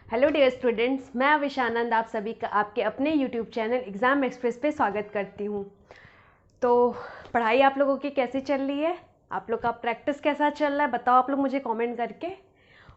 Hello dear students, मैं अविश आनंद आप सभी का आपके अपने यूट्यूब चैनल एग्ज़ाम एक्सप्रेस पे स्वागत करती हूँ। तो पढ़ाई आप लोगों की कैसी चल रही है? आप लोग का प्रैक्टिस कैसा चल रहा है? बताओ आप लोग मुझे कमेंट करके।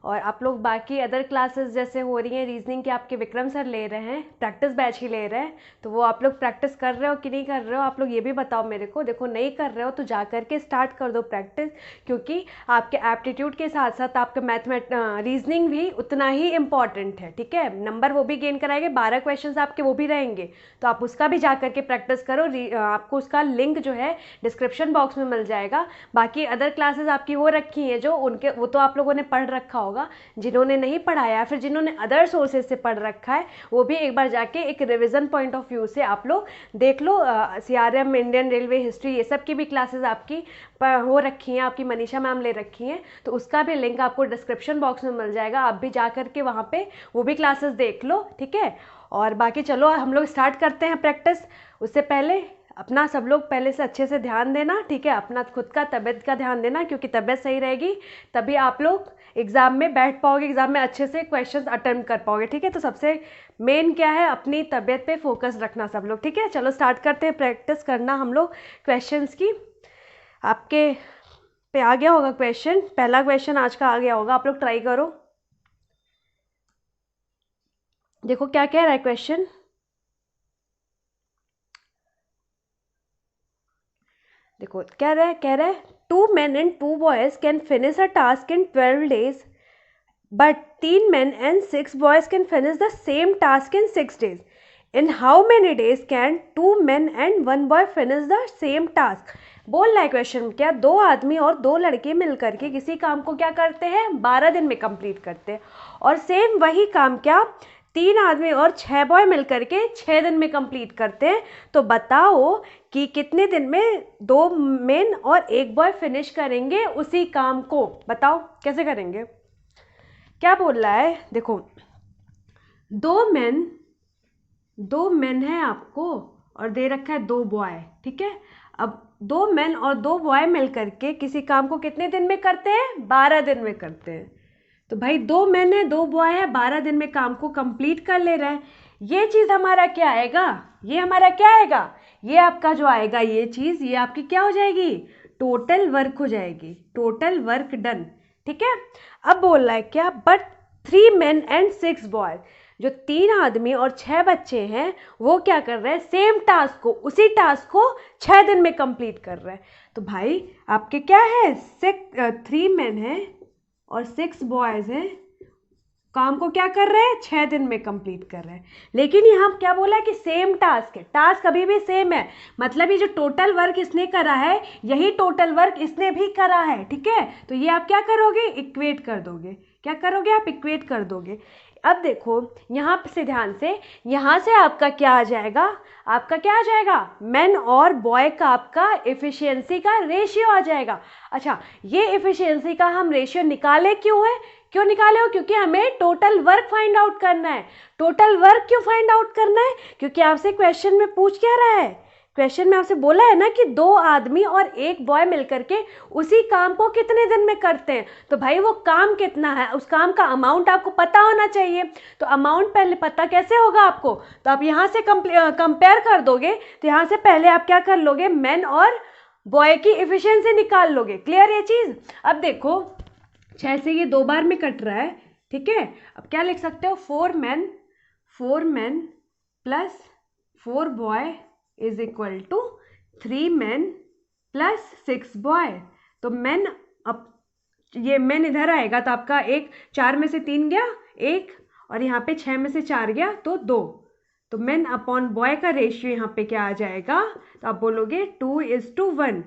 और आप लोग बाकी अदर क्लासेस जैसे हो रही हैं, रीजनिंग के आपके विक्रम सर ले रहे हैं, प्रैक्टिस बैच ही ले रहे हैं, तो वो आप लोग प्रैक्टिस कर रहे हो कि नहीं कर रहे हो? आप लोग ये भी बताओ मेरे को। देखो नहीं कर रहे हो तो जा करके स्टार्ट कर दो प्रैक्टिस, क्योंकि आपके एप्टीट्यूड के साथ साथ आपका रीजनिंग भी उतना ही इम्पॉर्टेंट है। ठीक है, नंबर वो भी गेन कराएंगे, 12 क्वेश्चन आपके वो भी रहेंगे, तो आप उसका भी जा करके प्रैक्टिस करो। आपको उसका लिंक जो है डिस्क्रिप्शन बॉक्स में मिल जाएगा। बाकी अदर क्लासेस आपकी हो रखी हैं जो उनके, वो तो आप लोगों ने पढ़ रखा होगा। जिन्होंने नहीं पढ़ाया, फिर जिन्होंने अदर सोर्सेज से पढ़ रखा है, वो भी एक बार जाके एक रिवीजन पॉइंट ऑफ व्यू से आप लोग देख लो। CRM, इंडियन रेलवे हिस्ट्री, ये सब की भी क्लासेस आपकी हो रखी हैं, आपकी मनीषा मैम ले रखी हैं, तो उसका भी लिंक आपको डिस्क्रिप्शन बॉक्स में मिल जाएगा। आप भी जा करके वहाँ पे वो भी क्लासेस देख लो। ठीक है, और बाकी चलो हम लोग स्टार्ट करते हैं प्रैक्टिस। उससे पहले अपना सब लोग पहले से अच्छे से ध्यान देना। ठीक है, अपना खुद का तबीयत का ध्यान देना, क्योंकि तबीयत सही रहेगी तभी आप लोग एग्ज़ाम में बैठ पाओगे, एग्ज़ाम में अच्छे से क्वेश्चंस अटेम्प्ट कर पाओगे। ठीक है, तो सबसे मेन क्या है, अपनी तबीयत पे फोकस रखना सब लोग। ठीक है, चलो स्टार्ट करते हैं प्रैक्टिस करना हम लोग क्वेश्चंस की। आपके पे आ गया होगा क्वेश्चन, पहला क्वेश्चन आज का आ गया होगा, आप लोग ट्राई करो। देखो क्या कह रहा है क्वेश्चन। देखो क्या रहा है, कह रहा है 2 men and 2 boys can finish a task in 12 days, but 3 men and 6 boys can finish the same task in 6 days. In how many days can 2 men and 1 boy finish the same task? बोल रहा है question, क्या 2 आदमी और 2 लड़के मिलकर के किसी काम को क्या करते हैं, 12 दिन में कंप्लीट करते हैं, और सेम वही काम क्या 3 आदमी और 6 बॉय मिलकर के 6 दिन में कंप्लीट करते हैं। तो बताओ कि कितने दिन में 2 मेन और 1 बॉय फिनिश करेंगे उसी काम को? बताओ कैसे करेंगे, क्या बोल रहा है। देखो 2 मेन है आपको और दे रखा है 2 बॉय। ठीक है, अब 2 मेन और 2 बॉय मिलकर के किसी काम को कितने दिन में करते हैं, 12 दिन में करते हैं। तो भाई 2 मेन है 2 बॉय है, 12 दिन में काम को कंप्लीट कर ले रहे हैं। ये चीज़ हमारा क्या आएगा, ये हमारा क्या आएगा, ये आपका जो आएगा ये चीज़, ये आपकी क्या हो जाएगी, टोटल वर्क हो जाएगी, टोटल वर्क डन। ठीक है, अब बोल रहा है क्या, बट 3 men and 6 boys, जो 3 आदमी और 6 बच्चे हैं वो क्या कर रहे हैं, सेम टास्क को, उसी टास्क को 6 दिन में कंप्लीट कर रहे हैं। तो भाई आपके क्या है, 3 men है और 6 बॉयज़ हैं, काम को क्या कर रहे हैं, 6 दिन में कंप्लीट कर रहे हैं। लेकिन यहाँ क्या बोला है कि सेम टास्क है, टास्क अभी भी सेम है, मतलब ये जो टोटल वर्क इसने करा है यही टोटल वर्क इसने भी करा है। ठीक है, तो ये आप क्या करोगे, इक्वेट कर दोगे। क्या करोगे आप, इक्वेट कर दोगे। अब देखो यहाँ से ध्यान से, यहाँ से आपका क्या आ जाएगा, आपका क्या आ जाएगा, मेन और बॉय का आपका एफिशिएंसी का रेशियो आ जाएगा। अच्छा, ये एफिशिएंसी का हम रेशियो निकाले क्यों है, क्यों निकाले हो, क्योंकि हमें टोटल वर्क फाइंड आउट करना है। टोटल वर्क क्यों फाइंड आउट करना है, क्योंकि आपसे क्वेश्चन में पूछ क्या रहा है, क्वेश्चन में आपसे बोला है ना कि 2 आदमी और 1 बॉय मिलकर के उसी काम को कितने दिन में करते हैं। तो भाई वो काम कितना है, उस काम का अमाउंट आपको पता होना चाहिए। तो अमाउंट पहले पता कैसे होगा आपको, तो आप यहाँ से कंपेयर कर दोगे। तो यहाँ से पहले आप क्या कर लोगे, मेन और बॉय की एफिशिएंसी निकाल लोगे। क्लियर ये चीज़। अब देखो 6 से ये 2 बार में कट रहा है। ठीक है, अब क्या लिख सकते हो, 4 men plus 4 boy is equal to 3 men plus 6 boy. तो मेन, अब ये मेन इधर आएगा तो आपका 4 में से 3 गया 1, और यहाँ पे 6 में से 4 गया तो 2। तो मेन अपॉन बॉय का रेशियो यहाँ पे क्या आ जाएगा, तो आप बोलोगे 2:1।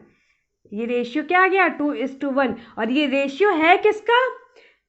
ये रेशियो क्या आ गया, 2:1। और ये रेशियो है किसका,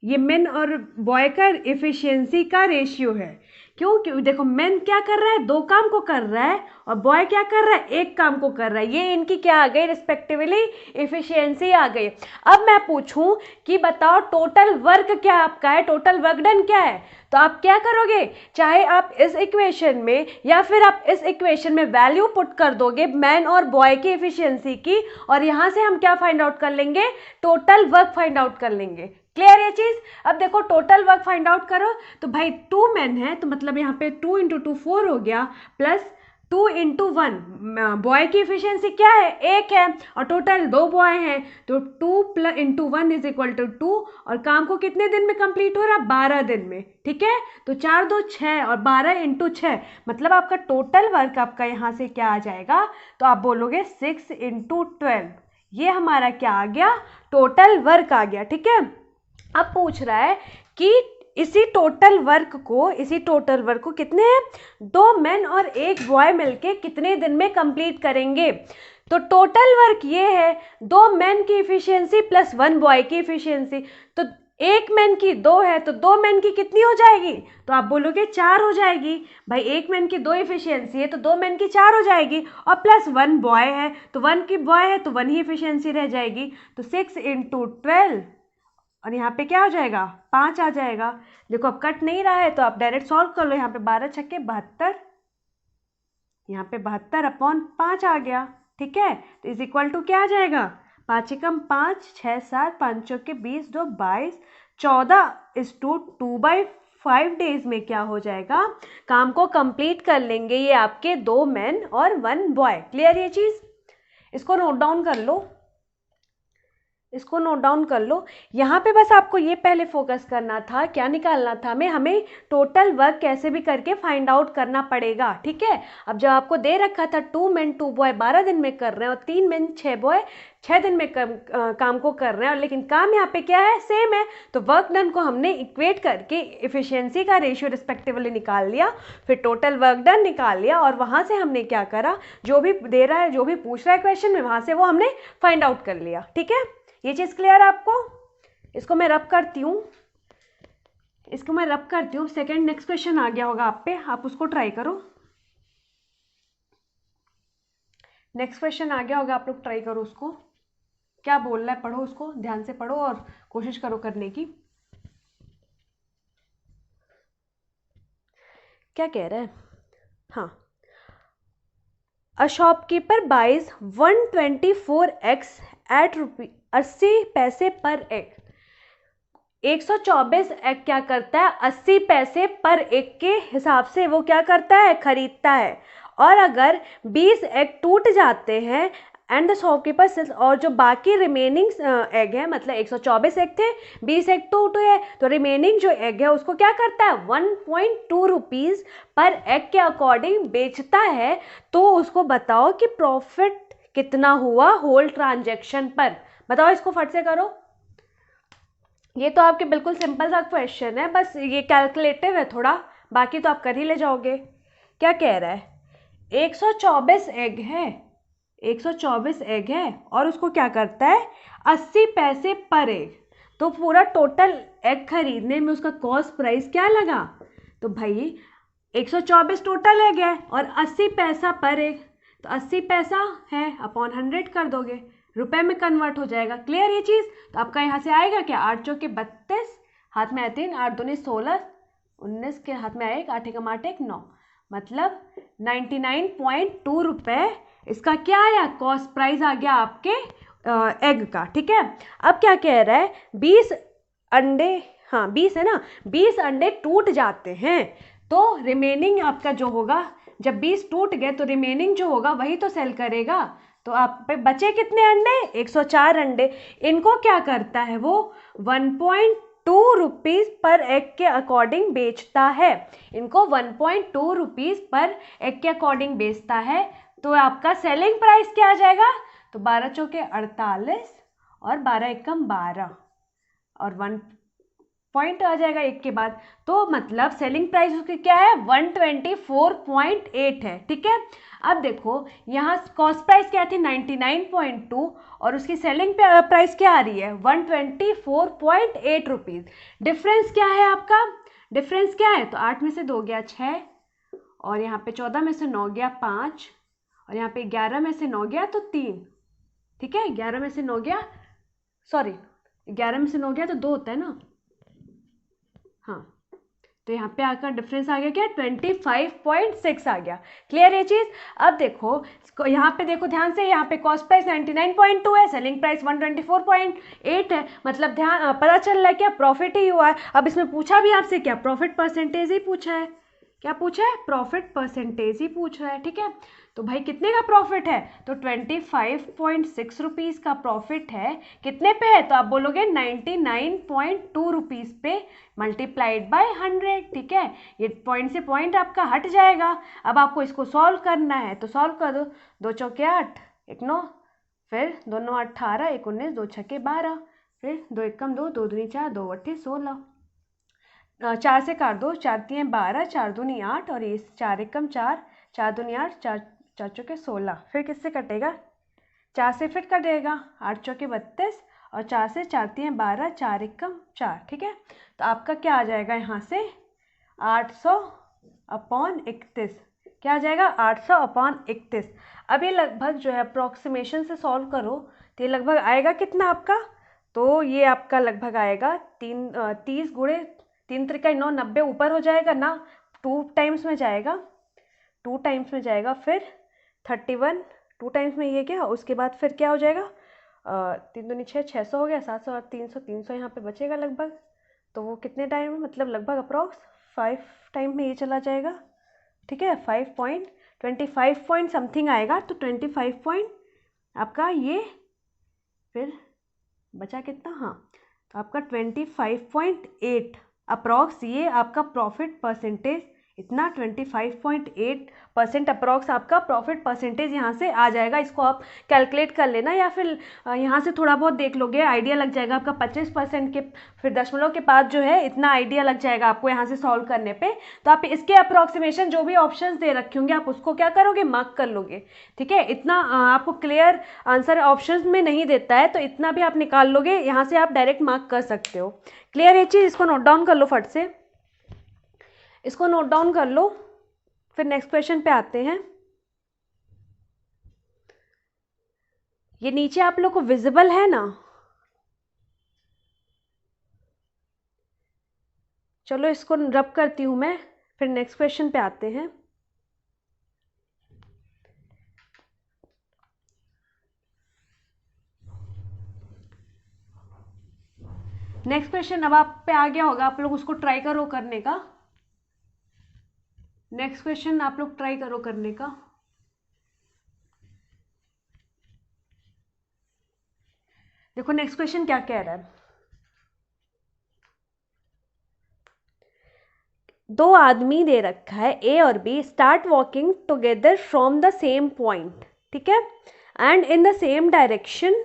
ये मेन और बॉय का एफिशिएंसी का रेशियो है। क्यों देखो मेन क्या कर रहा है, 2 काम को कर रहा है, और बॉय क्या कर रहा है, 1 काम को कर रहा है। ये इनकी क्या आ गई, रिस्पेक्टिवली एफिशिएंसी आ गई। अब मैं पूछूं कि बताओ टोटल वर्क क्या आपका है, टोटल वर्क डन क्या है, तो आप क्या करोगे, चाहे आप इस इक्वेशन में या फिर आप इस इक्वेशन में वैल्यू पुट कर दोगे मैन और बॉय की एफिशिएंसी की, और यहाँ से हम क्या फाइंड आउट कर लेंगे, टोटल वर्क फाइंड आउट कर लेंगे। क्लियर ये चीज़। अब देखो टोटल वर्क फाइंड आउट करो, तो भाई 2 मैन है तो मतलब यहाँ पे 2 × 2 4 हो गया, प्लस 2 × 1 बॉय की एफिशिएंसी क्या है, 1 है, और टोटल 2 बॉय हैं, तो 2 × 1 = 2, और काम को कितने दिन में कंप्लीट हो रहा, 12 दिन में, ठीक है। तो 4 2 6 और 12 × 6 मतलब आपका टोटल वर्क आपका यहाँ से क्या आ जाएगा, तो आप बोलोगे 6 × 12, ये हमारा क्या आ गया, टोटल वर्क आ गया, ठीक है। अब पूछ रहा है कि इसी टोटल वर्क को कितने हैं, 2 मेन और 1 बॉय मिलके कितने दिन में कंप्लीट करेंगे। तो टोटल वर्क ये है 2 मेन की इफिशियंसी प्लस 1 बॉय की इफिशियंसी, तो 1 मैन की 2 है तो 2 मैन की कितनी हो जाएगी, तो आप बोलोगे 4 हो जाएगी। भाई 1 मैन की 2 इफिशियंसी है तो 2 मैन की 4 हो जाएगी, और प्लस 1 बॉय है तो 1 की बॉय है तो 1 ही इफिशियंसी रह जाएगी, तो 6 × 12, और यहाँ पे क्या हो जाएगा, 5 आ जाएगा। देखो अब कट नहीं रहा है तो आप डायरेक्ट सॉल्व कर लो, यहाँ पे 12 × 6 = 72, यहाँ पे 72/5 आ गया, ठीक है। तो इज इक्वल टू क्या आ जाएगा, 5 × 5 6 7 5 × 20 2 22 14 2/5 डेज में क्या हो जाएगा, काम को कंप्लीट कर लेंगे ये आपके 2 मैन और 1 बॉय। क्लियर ये चीज, इसको नोट डाउन कर लो, इसको नोट डाउन कर लो। यहाँ पे बस आपको ये पहले फोकस करना था, क्या निकालना था हमें टोटल वर्क कैसे भी करके फाइंड आउट करना पड़ेगा, ठीक है। अब जब आपको दे रखा था 2 मैन 2 बॉय 12 दिन में कर रहे हैं और 3 मैन 6 बॉय 6 दिन में काम को कर रहे हैं, और लेकिन काम यहाँ पे क्या है, सेम है, तो वर्क डन को हमने इक्वेट करके इफिशियंसी का रेशियो रिस्पेक्टिवली निकाल लिया, फिर टोटल वर्क डन निकाल लिया, और वहाँ से हमने क्या करा, जो भी दे रहा है जो भी पूछ रहा है क्वेश्चन में, वहाँ से वो हमने फाइंड आउट कर लिया, ठीक है। ये चीज़ क्लियर है आपको। इसको मैं रब करती हूँ, सेकंड नेक्स्ट क्वेश्चन आ गया होगा आप पे, आप उसको ट्राई करो। नेक्स्ट क्वेश्चन आ गया होगा, आप लोग ट्राई करो उसको, क्या बोल रहा है पढ़ो, उसको ध्यान से पढ़ो और कोशिश करो करने की। क्या कह रहा है, हाँ, a shopkeeper buys 124 eggs at ₹80 पर एग। 124 एग क्या करता है, 80 पैसे पर एग के हिसाब से वो क्या करता है, खरीदता है, और अगर 20 एग टूट जाते हैं एंड द शॉपकीपर सेल्स, और जो बाकी रिमेनिंग एग है, मतलब 124 एग थे, 20 एग टूट है, तो रिमेनिंग जो एग है उसको क्या करता है, 1.2 रुपीज़ पर एग के अकॉर्डिंग बेचता है। तो उसको बताओ कि प्रॉफिट कितना हुआ होल ट्रांजैक्शन पर, बताओ, इसको फट से करो। ये तो आपके बिल्कुल सिंपल सा क्वेश्चन है, बस ये कैलकुलेटिव है थोड़ा, बाकी तो आप कर ही ले जाओगे। क्या कह रहा है, 124 एग है, 124 एग है, और उसको क्या करता है, 80 पैसे पर एग, तो पूरा टोटल एग खरीदने में उसका कॉस्ट प्राइस क्या लगा, तो भाई 124 टोटल एग है और 80 पैसा पर एग, तो 80 पैसा है अपॉन 100 कर दोगे, रुपए में कन्वर्ट हो जाएगा। क्लियर ये चीज़, तो आपका यहाँ से आएगा क्या, 8 चौके 32, हाथ में आए 3, 8 दूनी 16, 19 के हाथ में आए 8 एकम 8 1 9, मतलब 99.2 रुपये इसका क्या आया, कॉस्ट प्राइस आ गया आपके एग का, ठीक है। अब क्या कह रहा है, 20 अंडे, हाँ 20 है ना, 20 अंडे टूट जाते हैं, तो रिमेनिंग आपका जो होगा, जब 20 टूट गए तो रिमेनिंग जो होगा वही तो सेल करेगा, तो आप पे बचे कितने अंडे, 104 अंडे, इनको क्या करता है वो 1.2 रुपीज़ पर एग के अकॉर्डिंग बेचता है, इनको 1.2 रुपीज़ पर एग के अकॉर्डिंग बेचता है। तो आपका सेलिंग प्राइस क्या आ जाएगा, तो 12 चौके 48 और 12 एकम 12 और 1 पॉइंट आ जाएगा एक के बाद, तो मतलब सेलिंग प्राइस उसकी क्या है, 124.8 है, ठीक है। अब देखो यहाँ कॉस्ट प्राइस क्या थी 99.2 और उसकी सेलिंग प्राइस क्या आ रही है 124.8 रुपीज़। डिफरेंस क्या है आपका, डिफरेंस क्या है, तो 8 में से 2 गया 6, और यहाँ पे 14 में से 9 गया 5, और यहाँ पे 11 में से 9 गया तो 3, ठीक है। 11 में से 9 गया, सॉरी 11 में से 9 गया तो 2 होता है ना, हाँ तो यहाँ पे आकर डिफरेंस आ गया क्या, 25.6 आ गया। क्लियर ये चीज़। अब देखो यहाँ पे देखो ध्यान से, यहाँ पे कॉस्ट प्राइस 99.2 है, सेलिंग प्राइस 124.8 है, मतलब ध्यान पता चल रहा है क्या, प्रॉफिट ही हुआ है। अब इसमें पूछा भी आपसे क्या, प्रॉफिट परसेंटेज ही पूछा है। क्या पूछा है, प्रॉफिट परसेंटेज ही पूछ रहा है। ठीक है, तो भाई कितने का प्रॉफिट है, तो 25.6 रुपीज़ का प्रॉफिट है। कितने पे है, तो आप बोलोगे 99.2 रुपीज़ पे मल्टीप्लाइड बाय 100। ठीक है, ये पॉइंट से पॉइंट आपका हट जाएगा। अब आपको इसको सॉल्व करना है, तो सॉल्व कर दो। 2 चौके 8, 1 9, फिर 2 9 18, 1 19, 2 छक्के 12, फिर 2 एकम 2, 2 दूनी 4, 2 अट्ठे 16, 4 से काट दो, 4 तिये 12, 4 दूनी 8, और ये 4 एकम 4, 4 दूनी 8, 4 चौके 16, फिर किससे कटेगा, 4 से फिर कटेगा, 8 चौके 32, और 4 से 4 तिये 12, 4 एकम 4। ठीक है, तो आपका क्या आ जाएगा यहाँ से 800/31। क्या आ जाएगा, 800/31। अब ये लगभग जो है अप्रॉक्सीमेशन से सॉल्व करो तो ये लगभग आएगा कितना आपका, तो ये आपका लगभग आएगा 30 गुणे 3 त्रिका 9, 90 ऊपर हो जाएगा ना, 2 टाइम्स में जाएगा, 2 टाइम्स में जाएगा, फिर 31 2 टाइम्स में ये क्या, उसके बाद फिर क्या हो जाएगा, 3 दूनी 6, 600 हो गया, 700 और 300, 300 यहाँ पे बचेगा लगभग। तो वो कितने टाइम में, मतलब लगभग अप्रॉक्स 5 टाइम में ये चला जाएगा। ठीक है, 5.25 पॉइंट समथिंग आएगा, तो 25 पॉइंट आपका ये, फिर बचा कितना, हाँ, तो आपका 25.8 अप्रॉक्स ये आपका प्रॉफिट परसेंटेज, इतना 25.8% अप्रॉक्स आपका प्रॉफिट परसेंटेज यहाँ से आ जाएगा। इसको आप कैलकुलेट कर लेना, या फिर यहाँ से थोड़ा बहुत देख लोगे, आइडिया लग जाएगा आपका 25% के, फिर दशमलव के बाद जो है इतना आइडिया लग जाएगा आपको यहाँ से सॉल्व करने पे। तो आप इसके अप्रॉक्सीमेशन जो भी ऑप्शंस दे रखे होंगे आप उसको क्या करोगे, मार्क कर लोगे। ठीक है, इतना आपको क्लियर आंसर ऑप्शंस में नहीं देता है, तो इतना भी आप निकाल लोगे, यहाँ से आप डायरेक्ट मार्क कर सकते हो। क्लियर ये चीज़, इसको नोट डाउन कर लो फट से, इसको नोट डाउन कर लो। फिर नेक्स्ट क्वेश्चन पे आते हैं। ये नीचे आप लोग को विजिबल है ना, चलो इसको रब करती हूं मैं, फिर नेक्स्ट क्वेश्चन पे आते हैं। नेक्स्ट क्वेश्चन अब आप पे आ गया होगा, आप लोग उसको ट्राई करो करने का। नेक्स्ट क्वेश्चन आप लोग ट्राई करो करने का। देखो नेक्स्ट क्वेश्चन क्या कह रहा है, 2 आदमी दे रखा है, ए और B start walking together from the same point. ठीक है, and in the same direction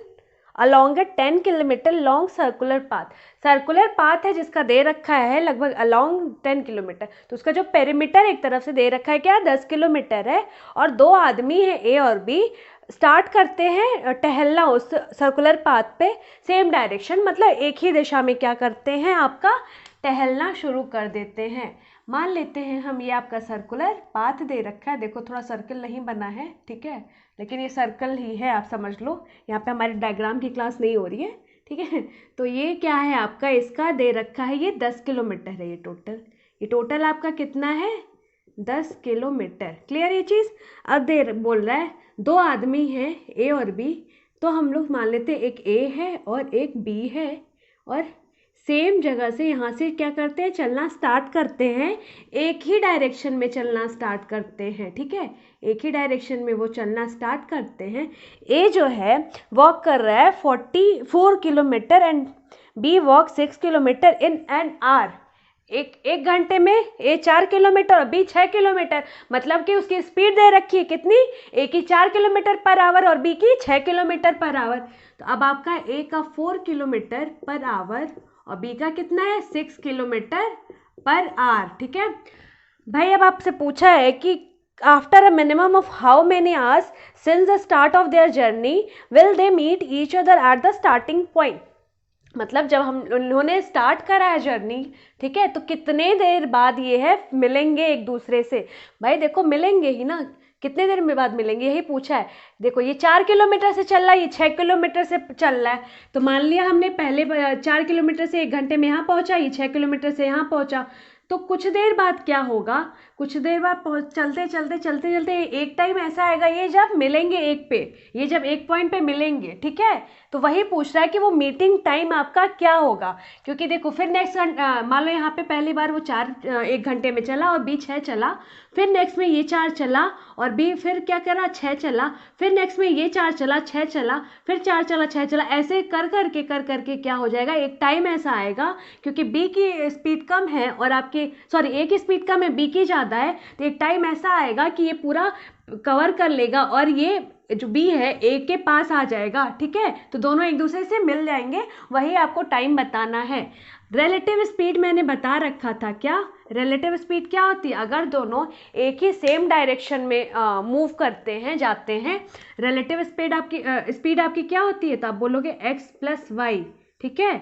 along a 10 kilometre long circular path. Circular path है जिसका दे रखा है लगभग अलॉन्ग 10 किलोमीटर, तो उसका जो पेरीमीटर एक तरफ से दे रखा है क्या, 10 किलोमीटर है, और 2 आदमी हैं ए और बी, स्टार्ट करते हैं टहलना उस सर्कुलर पाथ पे, सेम डायरेक्शन, मतलब एक ही दिशा में क्या करते हैं, आपका टहलना शुरू कर देते हैं। मान लेते हैं हम ये आपका सर्कुलर पाथ दे रखा है, देखो थोड़ा सर्कल नहीं बना है, ठीक है, लेकिन ये सर्कल ही है, आप समझ लो, यहाँ पे हमारी डायग्राम की क्लास नहीं हो रही है। ठीक है, तो ये क्या है आपका, इसका दे रखा है ये 10 किलोमीटर है, ये टोटल आपका कितना है, 10 किलोमीटर। क्लियर ये चीज़। अब बोल रहा है 2 आदमी हैं ए और बी, तो हम लोग मान लेते हैं एक ए है और एक बी है, और सेम जगह से यहाँ से क्या करते हैं, चलना स्टार्ट करते हैं, एक ही डायरेक्शन में चलना स्टार्ट करते हैं। ठीक है, एक ही डायरेक्शन में वो चलना स्टार्ट करते हैं। ए जो है वॉक कर रहा है 44 kilometre and B walk 6 kilometre in an hour. एक घंटे में ए 4 किलोमीटर और बी 6 किलोमीटर, मतलब कि उसकी स्पीड दे रखी है कितनी, ए की 4 किलोमीटर पर आवर और बी की 6 किलोमीटर पर आवर। तो अब आपका ए का 4 किलोमीटर पर आवर और बी का कितना है, 6 किलोमीटर पर आवर। ठीक है भाई, अब आपसे पूछा है कि after a minimum of how many hours since the start of their journey will they meet each other at the starting point. मतलब जब उन्होंने स्टार्ट करा है जर्नी, ठीक है, तो कितने देर बाद ये है मिलेंगे एक दूसरे से। भाई देखो मिलेंगे ही ना, कितने देर में बाद मिलेंगे, यही पूछा है। देखो ये 4 किलोमीटर से चल रहा है, ये 6 किलोमीटर से चल रहा है, तो मान लिया हमने पहले 4 किलोमीटर से 1 घंटे में यहाँ पहुँचा, ये 6 किलोमीटर से यहाँ पहुँचा, तो कुछ देर बाद क्या होगा, कुछ देर बाद चलते चलते चलते चलते एक टाइम ऐसा आएगा, ये जब मिलेंगे एक पे, ये जब एक पॉइंट पे मिलेंगे, ठीक है, तो वही पूछ रहा है कि वो मीटिंग टाइम आपका क्या होगा। क्योंकि देखो फिर नेक्स्ट मान लो यहाँ पे पहली बार वो 1 घंटे में चला और बी 6 चला, फिर नेक्स्ट में ये 4 चला और बी फिर क्या करा 6 चला, फिर नेक्स्ट में ये 4 चला 6 चला, फिर 4 चला 6 चला, ऐसे कर करके क्या हो जाएगा, एक टाइम ऐसा आएगा, क्योंकि बी की स्पीड कम है और आपकी सॉरी ए की स्पीड कम है, बी की ज़्यादा है, तो एक टाइम ऐसा आएगा कि ये पूरा कवर कर लेगा और ये जो बी है ए के पास आ जाएगा, ठीक है, तो दोनों एक दूसरे से मिल जाएंगे, वही आपको टाइम बताना है। रिलेटिव स्पीड मैंने बता रखा था, क्या रिलेटिव स्पीड क्या होती है, अगर दोनों एक ही सेम डायरेक्शन में मूव करते हैं, जाते हैं, रिलेटिव स्पीड आपकी क्या होती है, तो आप बोलोगे x प्लस वाई, ठीक है,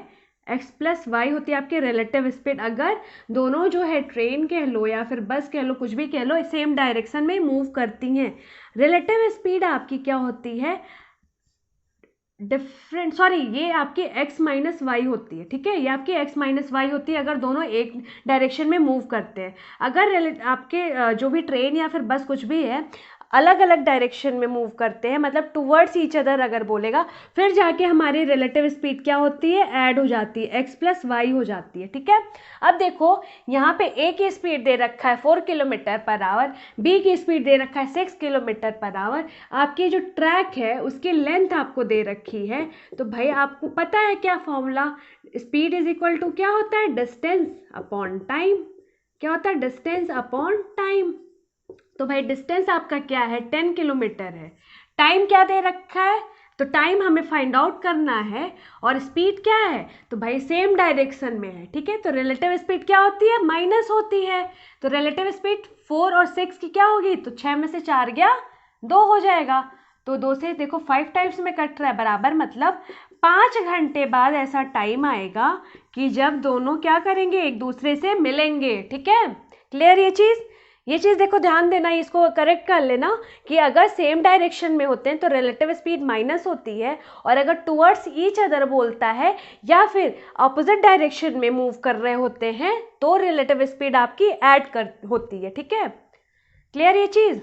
x प्लस वाई होती है आपकी रिलेटिव स्पीड, अगर दोनों जो है ट्रेन कह लो या फिर बस कह लो, कुछ भी कह लो, सेम डायरेक्शन में मूव करती हैं। रिलेटिव स्पीड आपकी क्या होती है, डिफरेंट सॉरी ये आपकी x माइनस वाई होती है, ठीक है, ये आपकी x माइनस वाई होती है अगर दोनों एक डायरेक्शन में मूव करते हैं। अगर आपके जो भी ट्रेन या फिर बस कुछ भी है अलग अलग डायरेक्शन में मूव करते हैं, मतलब टुवर्ड्स ईच अदर अगर बोलेगा, फिर जाके हमारी रिलेटिव स्पीड क्या होती है, ऐड हो जाती है, x प्लस वाई हो जाती है, ठीक है। अब देखो यहाँ पे a की स्पीड दे रखा है 4 किलोमीटर पर आवर, b की स्पीड दे रखा है 6 किलोमीटर पर आवर, आपकी जो ट्रैक है उसकी लेंथ आपको दे रखी है, तो भाई आपको पता है क्या formula, speed is equal to क्या होता है, डिस्टेंस अपॉन टाइम, क्या होता है, डिस्टेंस अपॉन टाइम। तो भाई डिस्टेंस आपका क्या है, 10 किलोमीटर है, टाइम क्या दे रखा है, तो टाइम हमें फाइंड आउट करना है, और स्पीड क्या है, तो भाई सेम डायरेक्शन में है, ठीक है, तो रिलेटिव स्पीड क्या होती है, माइनस होती है, तो रिलेटिव स्पीड 4 और 6 की क्या होगी, तो 6 में से 4 गया 2 हो जाएगा, तो 2 से देखो 5 टाइम्स में कट रहा है बराबर, मतलब 5 घंटे बाद ऐसा टाइम आएगा कि जब दोनों क्या करेंगे, एक दूसरे से मिलेंगे, ठीक है, क्लियर ये चीज़ देखो ध्यान देना, इसको करेक्ट कर लेना कि अगर सेम डायरेक्शन में होते हैं तो रिलेटिव स्पीड माइनस होती है, और अगर टुवर्ड्स ईच अदर बोलता है या फिर अपोजिट डायरेक्शन में मूव कर रहे होते हैं तो रिलेटिव स्पीड आपकी ऐड कर होती है, ठीक है, क्लियर ये चीज़।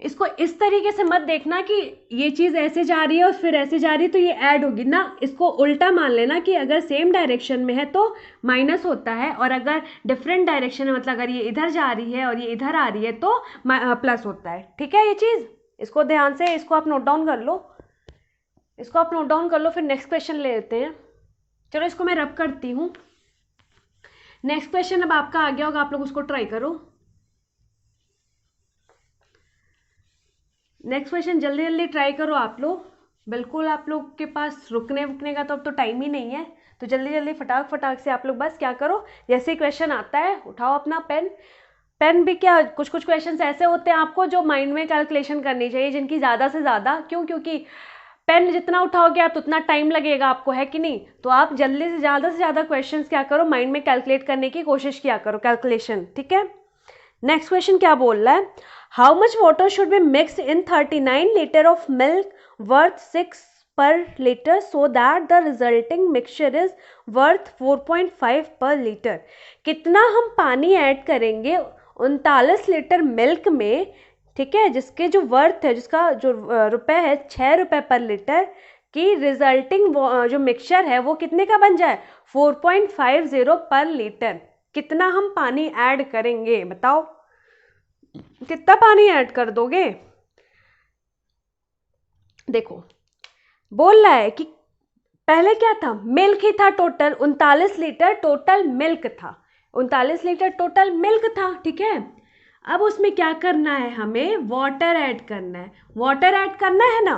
इसको इस तरीके से मत देखना कि ये चीज़ ऐसे जा रही है और फिर ऐसे जा रही है तो ये ऐड होगी ना, इसको उल्टा मान लेना कि अगर सेम डायरेक्शन में है तो माइनस होता है, और अगर डिफरेंट डायरेक्शन है, मतलब अगर ये इधर जा रही है और ये इधर आ रही है तो प्लस होता है, ठीक है, ये चीज़ इसको ध्यान से, इसको आप नोट डाउन कर लो, इसको आप नोट डाउन कर लो, फिर नेक्स्ट क्वेश्चन ले लेते हैं। चलो इसको मैं रब करती हूँ, नेक्स्ट क्वेश्चन अब आपका आ गया होगा, आप लोग उसको ट्राई करो। नेक्स्ट क्वेश्चन जल्दी जल्दी ट्राई करो आप लोग, बिल्कुल आप लोग के पास रुकने का तो अब तो टाइम ही नहीं है, तो जल्दी जल्दी फटाक से आप लोग बस क्या करो, जैसे ही क्वेश्चन आता है उठाओ अपना पेन भी, क्या कुछ क्वेश्चंस ऐसे होते हैं आपको जो माइंड में कैलकुलेशन करनी चाहिए, जिनकी ज़्यादा से ज़्यादा, क्योंकि पेन जितना उठाओगे आप उतना टाइम लगेगा आपको, है कि नहीं, तो आप जल्दी से ज़्यादा क्वेश्चंस क्या करो, माइंड में कैलकुलेट करने की कोशिश किया करो, कैलकुलेशन, ठीक है। नेक्स्ट क्वेश्चन क्या बोल रहा है, how much water should be mix in 39 litre of milk worth 6 पर litre so that the resulting mixture is worth 4.5 पर लीटर। कितना हम पानी ऐड करेंगे 39 लीटर मिल्क में, ठीक है, जिसके जो वर्थ है, जिसका जो रुपए है 6 रुपए पर लीटर की, रिजल्टिंग जो मिक्सचर है वो कितने का बन जाए, 4.50 पर लीटर। कितना हम पानी ऐड करेंगे बताओ, कितना पानी ऐड कर दोगे। देखो बोल रहा है कि पहले क्या था, मिल्क ही था, टोटल 39 लीटर टोटल मिल्क था, 39 लीटर टोटल मिल्क था, ठीक है। अब उसमें क्या करना है, हमें वाटर ऐड करना है, वाटर ऐड करना है ना,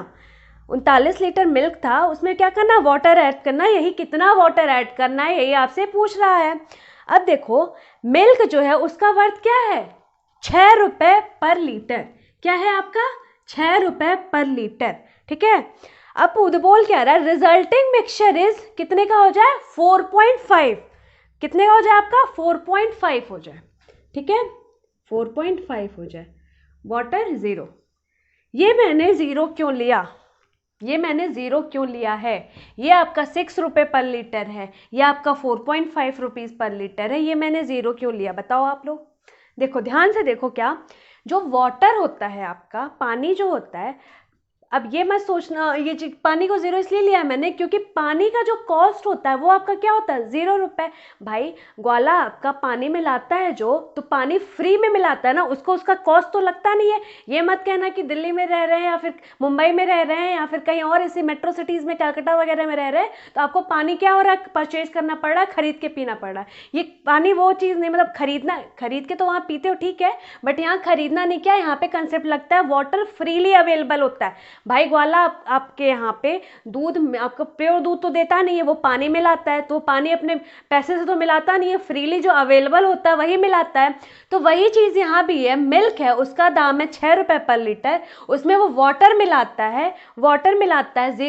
39 लीटर मिल्क था, उसमें क्या करना, वाटर ऐड करना, यही कितना वाटर ऐड करना है यही आपसे पूछ रहा है। अब देखो मिल्क जो है उसका वर्थ क्या है, 6 रुपए पर लीटर, क्या है आपका 6 रुपए पर लीटर, ठीक है। अब बोल क्या रहा है, रिजल्टिंग मिक्सचर इज कितने का हो जाए, 4.5, कितने का हो जाए आपका 4.5 हो जाए, ठीक है, 4.5 हो जाए, वाटर 0। ये मैंने 0 क्यों लिया, ये मैंने ज़ीरो क्यों लिया है? ये आपका 6 रुपये पर लीटर है, ये आपका 4.5 रुपीज़ पर लीटर है, ये मैंने ज़ीरो क्यों लिया बताओ आप लोग। देखो ध्यान से देखो, क्या जो वाटर होता है आपका, पानी जो होता है, अब ये मत सोचना ये पानी को ज़ीरो इसलिए लिया है मैंने क्योंकि पानी का जो कॉस्ट होता है वो आपका क्या होता है, 0 रुपये। भाई ग्वाला आपका पानी मिलाता है जो, तो पानी फ्री में मिलाता है ना, उसको उसका कॉस्ट तो लगता नहीं है। ये मत कहना कि दिल्ली में रह रहे हैं या फिर मुंबई में रह रहे हैं या फिर कहीं और ऐसी मेट्रो सिटीज़ में, कलकत्ता वगैरह में रह रहे हैं, तो आपको पानी क्या हो रहा है, परचेज करना पड़ रहा है, खरीद के पीना पड़ रहा है। ये पानी वो चीज़ नहीं, मतलब खरीदना, खरीद के तो वहाँ पीते हो ठीक है, बट यहाँ खरीदना नहीं, क्या यहाँ पे कंसेप्ट लगता है वाटर फ्रीली अवेलेबल होता है। भाई ग्वाला आपके यहाँ पे दूध, आपको प्योर दूध तो देता नहीं है, वो पानी मिलाता है, तो पानी अपने पैसे से तो मिलाता नहीं है, फ्रीली जो अवेलेबल होता है वही मिलाता है। तो वही चीज़ यहाँ भी है, मिल्क है उसका दाम है 6 रुपये पर लीटर, उसमें वो वाटर मिलाता है,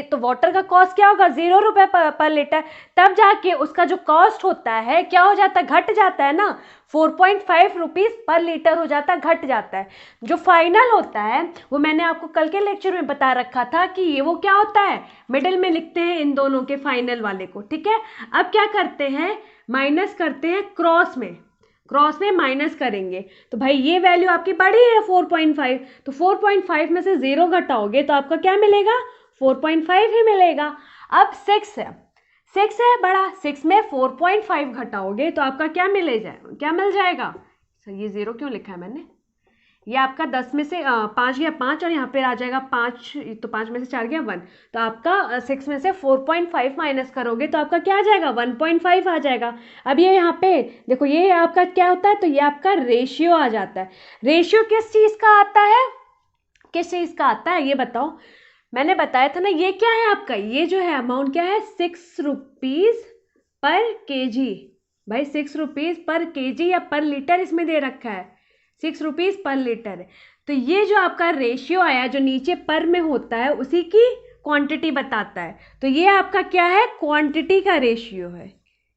तो वाटर का कॉस्ट क्या होगा, 0 रुपये पर लीटर। तब जाके उसका जो कॉस्ट होता है क्या हो जाता है, घट जाता है ना, 4.5 रुपीज़ पर लीटर हो जाता है, घट जाता है। जो फाइनल होता है वो मैंने आपको कल के लेक्चर में बता रखा था कि ये वो क्या होता है, मिडिल में लिखते हैं इन दोनों के फाइनल वाले को, ठीक है। अब क्या करते हैं, माइनस करते हैं, क्रॉस में माइनस करेंगे, तो भाई ये वैल्यू आपकी बड़ी है 4.5, तो 4.5 में से 0 घटाओगे तो आपका क्या मिलेगा, 4.5 ही मिलेगा। अब 6 है बड़ा, 6 में 4.5 घटाओगे तो आपका क्या मिल जाएगा। ये 0 क्यों लिखा है मैंने, ये आपका 10 में से 5 गया 5, और यहाँ पे आ जाएगा 5, तो 5 में से 4 गया 1, तो आपका 6 में से 4.5 माइनस करोगे तो आपका क्या आ जाएगा, 1.5 आ जाएगा। अब ये यहाँ पे देखो, ये आपका क्या होता है, तो ये आपका रेशियो आ जाता है। रेशियो किस चीज़ का आता है, ये बताओ। मैंने बताया था ना, ये क्या है आपका, ये जो है अमाउंट क्या है, 6 रुपीज़ पर केजी। भाई 6 रुपीज़ पर केजी या पर लीटर इसमें दे रखा है, 6 रुपीज़ पर लीटर है। तो ये जो आपका रेशियो आया, जो नीचे पर में होता है, उसी की क्वांटिटी बताता है। तो ये आपका क्या है, क्वांटिटी का रेशियो है।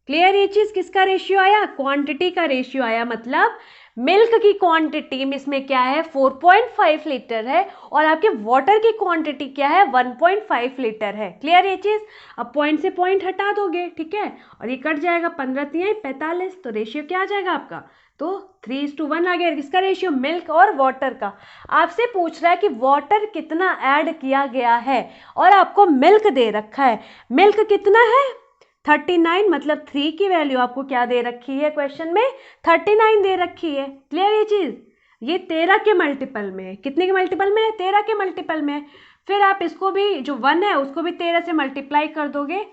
क्लियर, ये चीज़ किसका रेशियो आया, क्वांटिटी का रेशियो आया। मतलब मिल्क की क्वांटिटी में इसमें क्या है, 4.5 लीटर है, और आपके वाटर की क्वांटिटी क्या है, 1.5 लीटर है। क्लियर ये चीज़। अब पॉइंट से पॉइंट हटा दोगे, ठीक है, और ये कट जाएगा, 15 तिहाई 45, तो रेशियो क्या आ जाएगा आपका, तो 3:1 आ गया। किसका रेशियो, मिल्क और वाटर का। आपसे पूछ रहा है कि वाटर कितना ऐड किया गया है, और आपको मिल्क दे रखा है। मिल्क कितना है, 39, मतलब 3 की वैल्यू आपको क्या दे रखी है, क्वेश्चन में 39 दे रखी है। क्लियर ये चीज़। ये 13 के मल्टीपल में है, कितने के मल्टीपल में है, 13 के मल्टीपल में है। फिर आप इसको भी, जो 1 है उसको भी 13 से मल्टीप्लाई कर दोगे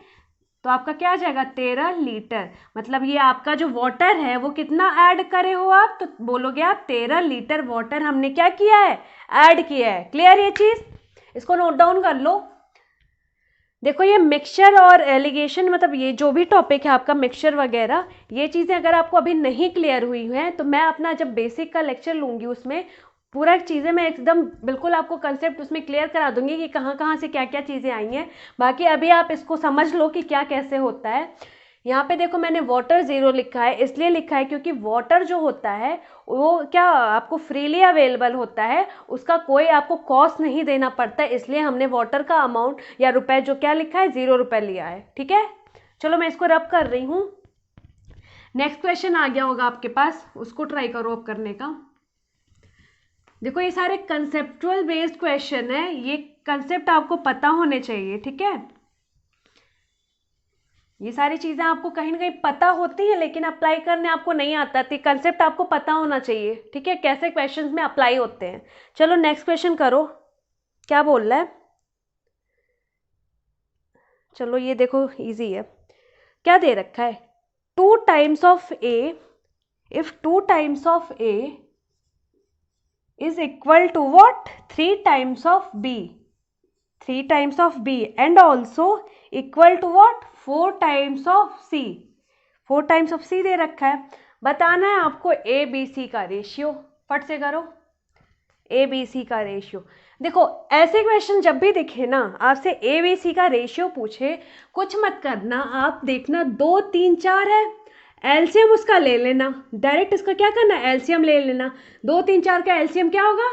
तो आपका क्या आ जाएगा, 13 लीटर। मतलब ये आपका जो वाटर है वो कितना ऐड करे हो आप, तो बोलोगे आप 13 लीटर वाटर हमने क्या किया है, ऐड किया है। क्लियर ये चीज़, इसको नोट डाउन कर लो। देखो ये मिक्सचर और एलिगेशन, मतलब ये जो भी टॉपिक है आपका मिक्सचर वगैरह, ये चीज़ें अगर आपको अभी नहीं क्लियर हुई हैं तो मैं अपना जब बेसिक का लेक्चर लूँगी उसमें पूरा चीज़ें मैं एकदम बिल्कुल आपको कंसेप्ट उसमें क्लियर करा दूंगी कि कहाँ कहाँ से क्या क्या चीज़ें आई हैं। बाकी अभी आप इसको समझ लो कि क्या कैसे होता है। यहाँ पे देखो मैंने वाटर 0 लिखा है, इसलिए लिखा है क्योंकि वाटर जो होता है वो क्या आपको फ्रीली अवेलेबल होता है, उसका कोई आपको कॉस्ट नहीं देना पड़ता है, इसलिए हमने वाटर का अमाउंट या रुपए जो क्या लिखा है, 0 रुपये लिया है। ठीक है, चलो मैं इसको रब कर रही हूँ। नेक्स्ट क्वेश्चन आ गया होगा आपके पास, उसको ट्राई करो अब करने का। देखो ये सारे कंसेप्चुअल बेस्ड क्वेश्चन है, ये कंसेप्ट आपको पता होने चाहिए। ठीक है, ये सारी चीज़ें आपको कहीं ना कहीं पता होती है लेकिन अप्लाई करने आपको नहीं आता, तो कंसेप्ट आपको पता होना चाहिए। ठीक है, कैसे क्वेश्चंस में अप्लाई होते हैं। चलो नेक्स्ट क्वेश्चन करो, क्या बोल रहा है। चलो ये देखो इजी है, क्या दे रखा है, 2 times of A, if 2 times of A is equal to what, 3 times of b, 3 times of b and also equal to what, 4 times of c, 4 times of c दे रखा है। बताना है आपको ए बी सी का ratio, फट से करो A B C का रेशियो। देखो ऐसे क्वेश्चन जब भी दिखे ना आपसे ए बी सी का रेशियो पूछे, कुछ मत करना, आप देखना 2 3 4 है, एलसीएम उसका ले लेना, डायरेक्ट इसका क्या करना, एलसीएम ले लेना। 2 3 4 का एलसीएम क्या होगा,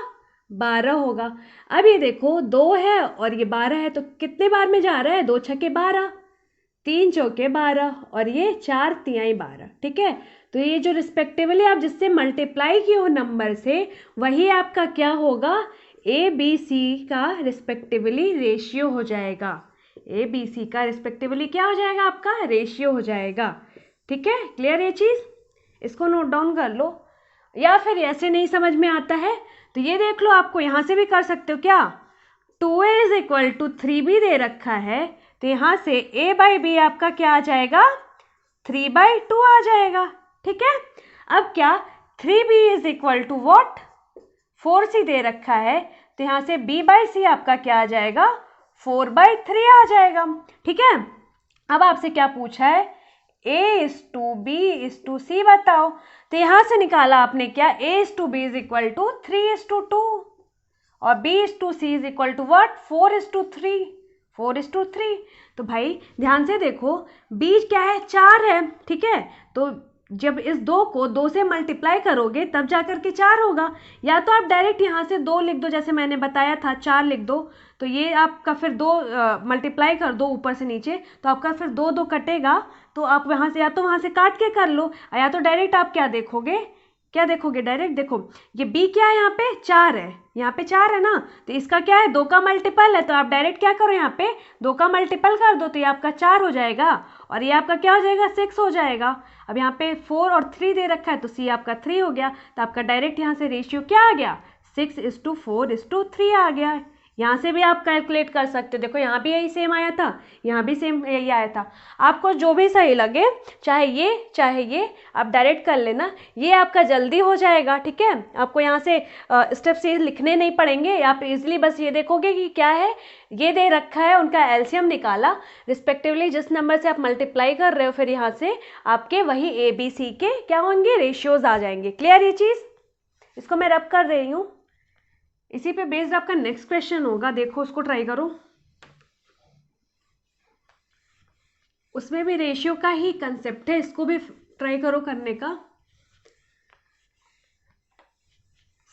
12 होगा। अब ये देखो 2 है और ये 12 है, तो कितने बार में जा रहा है? 2 छक्के 12, 3 चौके 12 और ये 4 तिहाई 12, ठीक है। तो ये जो रिस्पेक्टिवली आप जिससे मल्टीप्लाई किए हो नंबर से, वही आपका क्या होगा? ए बी सी का रिस्पेक्टिवली रेशियो हो जाएगा। ए बी सी का रिस्पेक्टिवली क्या हो जाएगा? आपका रेशियो हो जाएगा, ठीक है। क्लियर ये चीज़? इसको नोट डाउन कर लो। या फिर ऐसे नहीं समझ में आता है तो ये देख लो, आपको यहाँ से भी कर सकते हो क्या? 2a is equal to 3b दे रखा है, तो यहाँ से a बाई बी आपका क्या आ जाएगा? 3/2 आ जाएगा, ठीक है। अब क्या 3b is equal to what? 4c दे रखा है, तो यहाँ से b बाई सी आपका क्या आ जाएगा? 4/3 आ जाएगा, ठीक है। अब आपसे क्या पूछा है? a is to b is to c बताओ। तो यहाँ से निकाला आपने क्या? a is to b is equal to 3 is to 2 और b is to c is equal to what? 4 is to 3, 4 is to 3। तो भाई ध्यान से देखो, b क्या है? 4 है, ठीक है। तो जब इस 2 को 2 से मल्टीप्लाई करोगे तब जाकर के 4 होगा। या तो आप डायरेक्ट यहाँ से 2 लिख दो, जैसे मैंने बताया था 4 लिख दो, तो ये आपका फिर 2 मल्टीप्लाई कर दो ऊपर से नीचे, तो आपका फिर 2 2 कटेगा। तो आप वहाँ से या तो वहाँ से काट के कर लो, या तो डायरेक्ट आप क्या देखोगे? क्या देखोगे? डायरेक्ट देखो, ये b क्या है? यहाँ पे 4 है, यहाँ पे 4 है ना, तो इसका क्या है? 2 का मल्टीपल है, तो आप डायरेक्ट क्या करो? यहाँ पे 2 का मल्टीपल कर दो, तो ये आपका 4 हो जाएगा और ये आपका क्या हो जाएगा? 6 हो जाएगा। अब यहाँ पे 4 और 3 दे रखा है, तो c आपका 3 हो गया। तो आपका डायरेक्ट यहाँ से रेशियो क्या आ गया? 6:4:3 आ गया। यहाँ से भी आप कैलकुलेट कर सकते हो। देखो यहाँ भी यही सेम आया था, यहाँ भी सेम यही आया था। आपको जो भी सही लगे, चाहे ये आप डायरेक्ट कर लेना, ये आपका जल्दी हो जाएगा, ठीक है। आपको यहाँ से स्टेप से लिखने नहीं पड़ेंगे, आप इजीली बस ये देखोगे कि क्या है, ये दे रखा है, उनका एलसीएम निकाला, रिस्पेक्टिवली जिस नंबर से आप मल्टीप्लाई कर रहे हो, फिर यहाँ से आपके वही ए बी सी के क्या होंगे? रेशियोज आ जाएंगे। क्लियर ये चीज़? इसको मैं रब कर रही हूँ। इसी पे बेस्ड आपका नेक्स्ट क्वेश्चन होगा, देखो उसको ट्राई करो। उसमें भी रेशियो का ही कंसेप्ट है, इसको भी ट्राई करो करने का।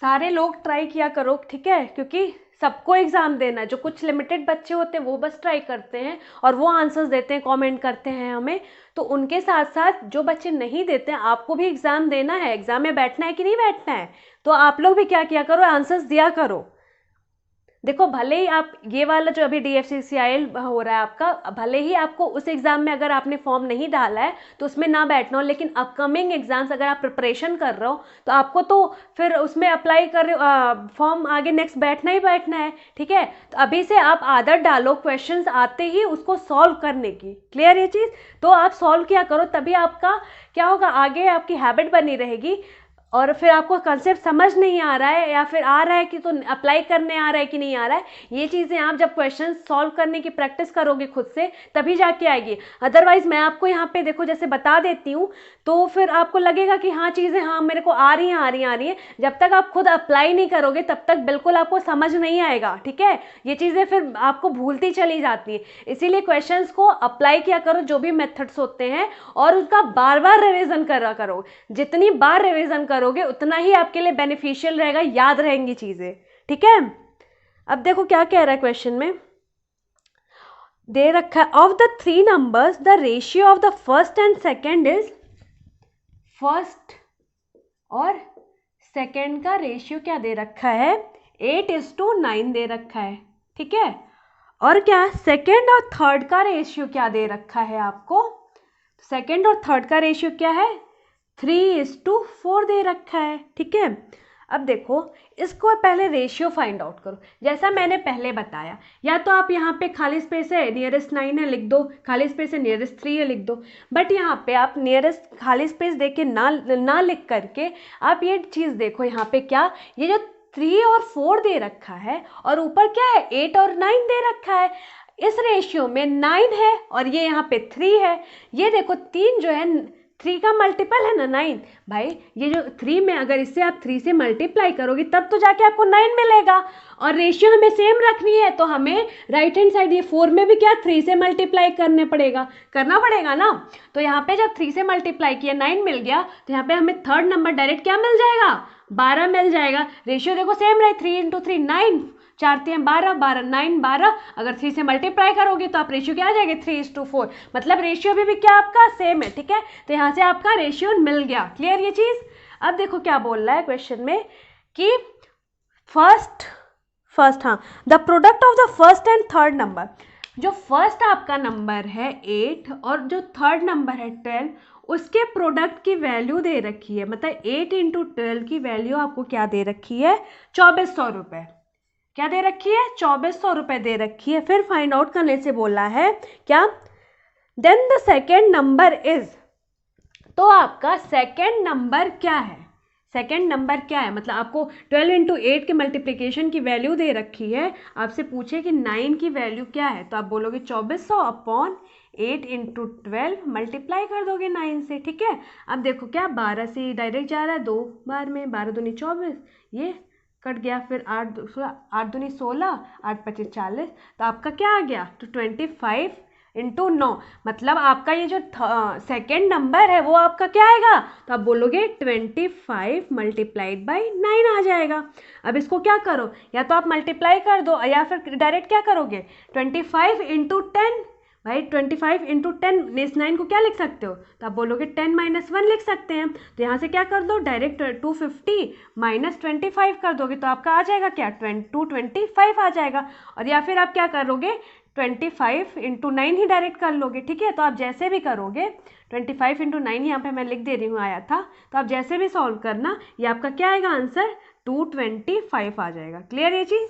सारे लोग ट्राई किया करो, ठीक है, क्योंकि सबको एग्जाम देना है। जो कुछ लिमिटेड बच्चे होते हैं वो बस ट्राई करते हैं और वो आंसर्स देते हैं, कमेंट करते हैं हमें। तो उनके साथ साथ जो बच्चे नहीं देते हैं, आपको भी एग्जाम देना है, एग्जाम में बैठना है कि नहीं बैठना है, तो आप लोग भी क्या किया करो? आंसर्स दिया करो। देखो भले ही आप ये वाला जो अभी DFCCIL हो रहा है आपका, भले ही आपको उस एग्ज़ाम में अगर आपने फॉर्म नहीं डाला है तो उसमें ना बैठना हो, लेकिन अपकमिंग एग्जाम्स अगर आप प्रिपरेशन कर रहे हो तो आपको तो फिर उसमें अप्लाई कर रहे हो, फॉर्म आगे नेक्स्ट बैठना ही बैठना है, ठीक है। तो अभी से आप आदत डालो क्वेश्चंस आते ही उसको सॉल्व करने की। क्लियर ये चीज़? तो आप सॉल्व किया करो, तभी आपका क्या होगा? आगे आपकी हैबिट बनी रहेगी। और फिर आपको कंसेप्ट समझ नहीं आ रहा है या फिर आ रहा है कि तो अप्लाई करने आ रहा है कि नहीं आ रहा है, ये चीज़ें आप जब क्वेश्चन सॉल्व करने की प्रैक्टिस करोगे खुद से, तभी जाके आएगी। अदरवाइज मैं आपको यहाँ पे देखो जैसे बता देती हूँ, तो फिर आपको लगेगा कि हाँ चीज़ें हाँ मेरे को आ रही हैं। जब तक आप खुद अप्लाई नहीं करोगे तब तक बिल्कुल आपको समझ नहीं आएगा, ठीक है। ये चीज़ें फिर आपको भूलती चली जाती है। इसीलिए क्वेश्चंस को अप्लाई किया करो, जो भी मेथड्स होते हैं, और उनका बार बार रिविजन करा करो। जितनी बार रिविजन करोगे उतना ही आपके लिए बेनिफिशियल रहेगा, याद रहेंगी चीज़ें, ठीक है। अब देखो क्या कह रहा है क्वेश्चन में, दे रखा है of the 3 numbers the ratio of the first and second is, first और सेकेंड का रेशियो क्या दे रखा है? 8:9 दे रखा है, ठीक है। और क्या सेकेंड और थर्ड का रेशियो क्या दे रखा है आपको? सेकेंड और थर्ड का रेशियो क्या है? 3:4 दे रखा है, ठीक है। अब देखो इसको पहले रेशियो फाइंड आउट करो, जैसा मैंने पहले बताया। या तो आप यहाँ पे खाली स्पेस है, नियरेस्ट 9 है, लिख दो, खाली स्पेस है नियरेस्ट 3 है, लिख दो। बट यहाँ पे आप नियरेस्ट खाली स्पेस दे के ना लिख करके आप ये चीज़ देखो, यहाँ पे क्या, ये जो 3 और 4 दे रखा है और ऊपर क्या है? 8 और 9 दे रखा है। इस रेशियो में 9 है और ये यहाँ पे 3 है। ये देखो 3 जो है 3 का मल्टीपल है ना 9। भाई ये जो 3 में अगर इससे आप 3 से मल्टीप्लाई करोगे तब तो जाके आपको 9 मिलेगा। और रेशियो हमें सेम रखनी है, तो हमें राइट हैंड साइड ये 4 में भी क्या 3 से मल्टीप्लाई करना पड़ेगा ना। तो यहाँ पे जब 3 से मल्टीप्लाई किया 9 मिल गया, तो यहाँ पे हमें थर्ड नंबर डायरेक्ट क्या मिल जाएगा? 12 मिल जाएगा। रेशियो देखो सेम रहे, 3 × 3 9, 4 3 12, 12 9 12, अगर 3 से मल्टीप्लाई करोगे तो आप रेशियो क्या आ जाएगा 3:4, मतलब रेशियो भी क्या आपका सेम है, ठीक है। तो यहाँ से आपका रेशियो मिल गया। क्लियर ये चीज़। अब देखो क्या बोल रहा है क्वेश्चन में कि फर्स्ट हाँ, the product of the first and third number, जो फर्स्ट आपका नंबर है 8 और जो थर्ड नंबर है 12, उसके प्रोडक्ट की वैल्यू दे रखी है, मतलब 8 × 12 की वैल्यू आपको क्या दे रखी है 2400 रुपये। क्या दे रखी है 2400 रुपये दे रखी है। फिर फाइंड आउट करने से बोला है क्या, then the second number is, तो आपका सेकेंड नंबर क्या है, सेकेंड नंबर क्या है, मतलब आपको 12 × 8 के मल्टीप्लिकेशन की वैल्यू दे रखी है, आपसे पूछे कि 9 की वैल्यू क्या है, तो आप बोलोगे 2400 अपॉन 8 × 12 मल्टीप्लाई कर दोगे 9 से, ठीक है। अब देखो क्या 12 से डायरेक्ट जा रहा है 2 बार में, 12 दूनी 24, ये कट गया, फिर 8 दूनी 16, 8 × 25 40, तो आपका क्या आ गया तो 25 × 9, मतलब आपका ये जो सेकेंड नंबर है वो आपका क्या आएगा, तो आप बोलोगे 25 मल्टीप्लाइड बाई 9 आ जाएगा। अब इसको क्या करो, या तो आप मल्टीप्लाई कर दो या फिर डायरेक्ट क्या करोगे 25 × 10, भाई 25 × 10, इस 9 को क्या लिख सकते हो, तो आप बोलोगे 10 - 1 लिख सकते हैं। तो यहाँ से क्या कर दो डायरेक्ट 250 - 25 कर दोगे तो आपका आ जाएगा क्या 225 आ जाएगा। और या फिर आप क्या करोगे 25 × 9 ही डायरेक्ट कर लोगे, ठीक है। तो आप जैसे भी करोगे 25 × 9 यहाँ पे मैं लिख दे रही हूँ आया था, तो आप जैसे भी सॉल्व करना, ये आपका क्या आएगा आंसर 225 आ जाएगा। क्लियर ये चीज़,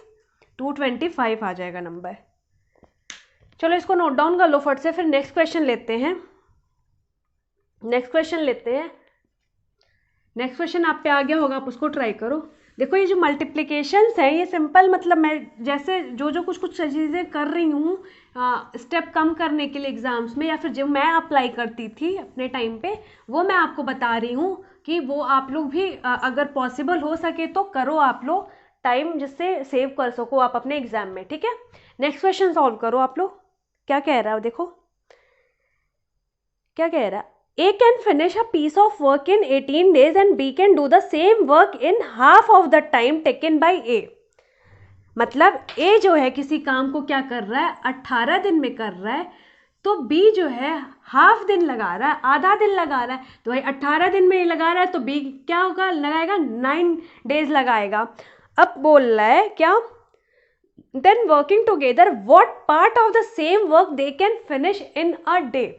225 आ जाएगा नंबर। चलो इसको नोट डाउन कर लो फट से, फिर नेक्स्ट क्वेश्चन लेते हैं। नेक्स्ट क्वेश्चन आप पे आ गया होगा, आप उसको ट्राई करो। देखो ये जो मल्टीप्लिकेशंस है ये सिंपल, मतलब मैं जैसे जो कुछ चीज़ें कर रही हूँ स्टेप कम करने के लिए एग्जाम्स में, या फिर जो मैं अप्लाई करती थी अपने टाइम पे, वो मैं आपको बता रही हूँ कि वो आप लोग भी अगर पॉसिबल हो सके तो करो आप लोग, टाइम जिससे सेव कर सको आप अपने एग्जाम में, ठीक है। नेक्स्ट क्वेश्चन सॉल्व करो आप लोग। क्या कह रहा है देखो, क्या कह रहा है, A can finish a piece of work in 18 days and B can do the same work in half of the time taken by A। मतलब A जो है किसी काम को क्या कर रहा है 18 दिन में कर रहा है, तो B जो है हाफ दिन लगा रहा है, आधा दिन लगा रहा है। तो भाई 18 दिन में लगा रहा है तो B क्या होगा लगाएगा 9 डेज लगाएगा। अब बोल रहा है क्या, then working together what part of the same work they can finish in a day.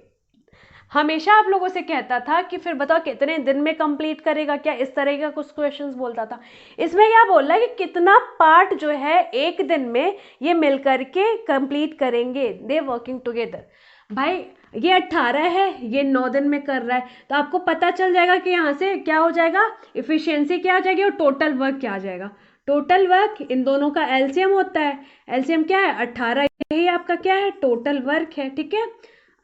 हमेशा आप लोगों से कहता था कि फिर बताओ कितने दिन में कंप्लीट करेगा, क्या इस तरह का कुछ क्वेश्चंस बोलता था। इसमें क्या बोल रहा है कि कितना पार्ट जो है एक दिन में ये मिल करके कंप्लीट करेंगे, दे वर्किंग टुगेदर। भाई ये 18 है, ये 9 दिन में कर रहा है, तो आपको पता चल जाएगा कि यहाँ से क्या हो जाएगा, इफिशियंसी क्या आ जाएगी और टोटल वर्क क्या आ जाएगा। टोटल वर्क इन दोनों का एलसीएम होता है, एलसीएम क्या है 18, यही आपका क्या है टोटल वर्क है, ठीक है।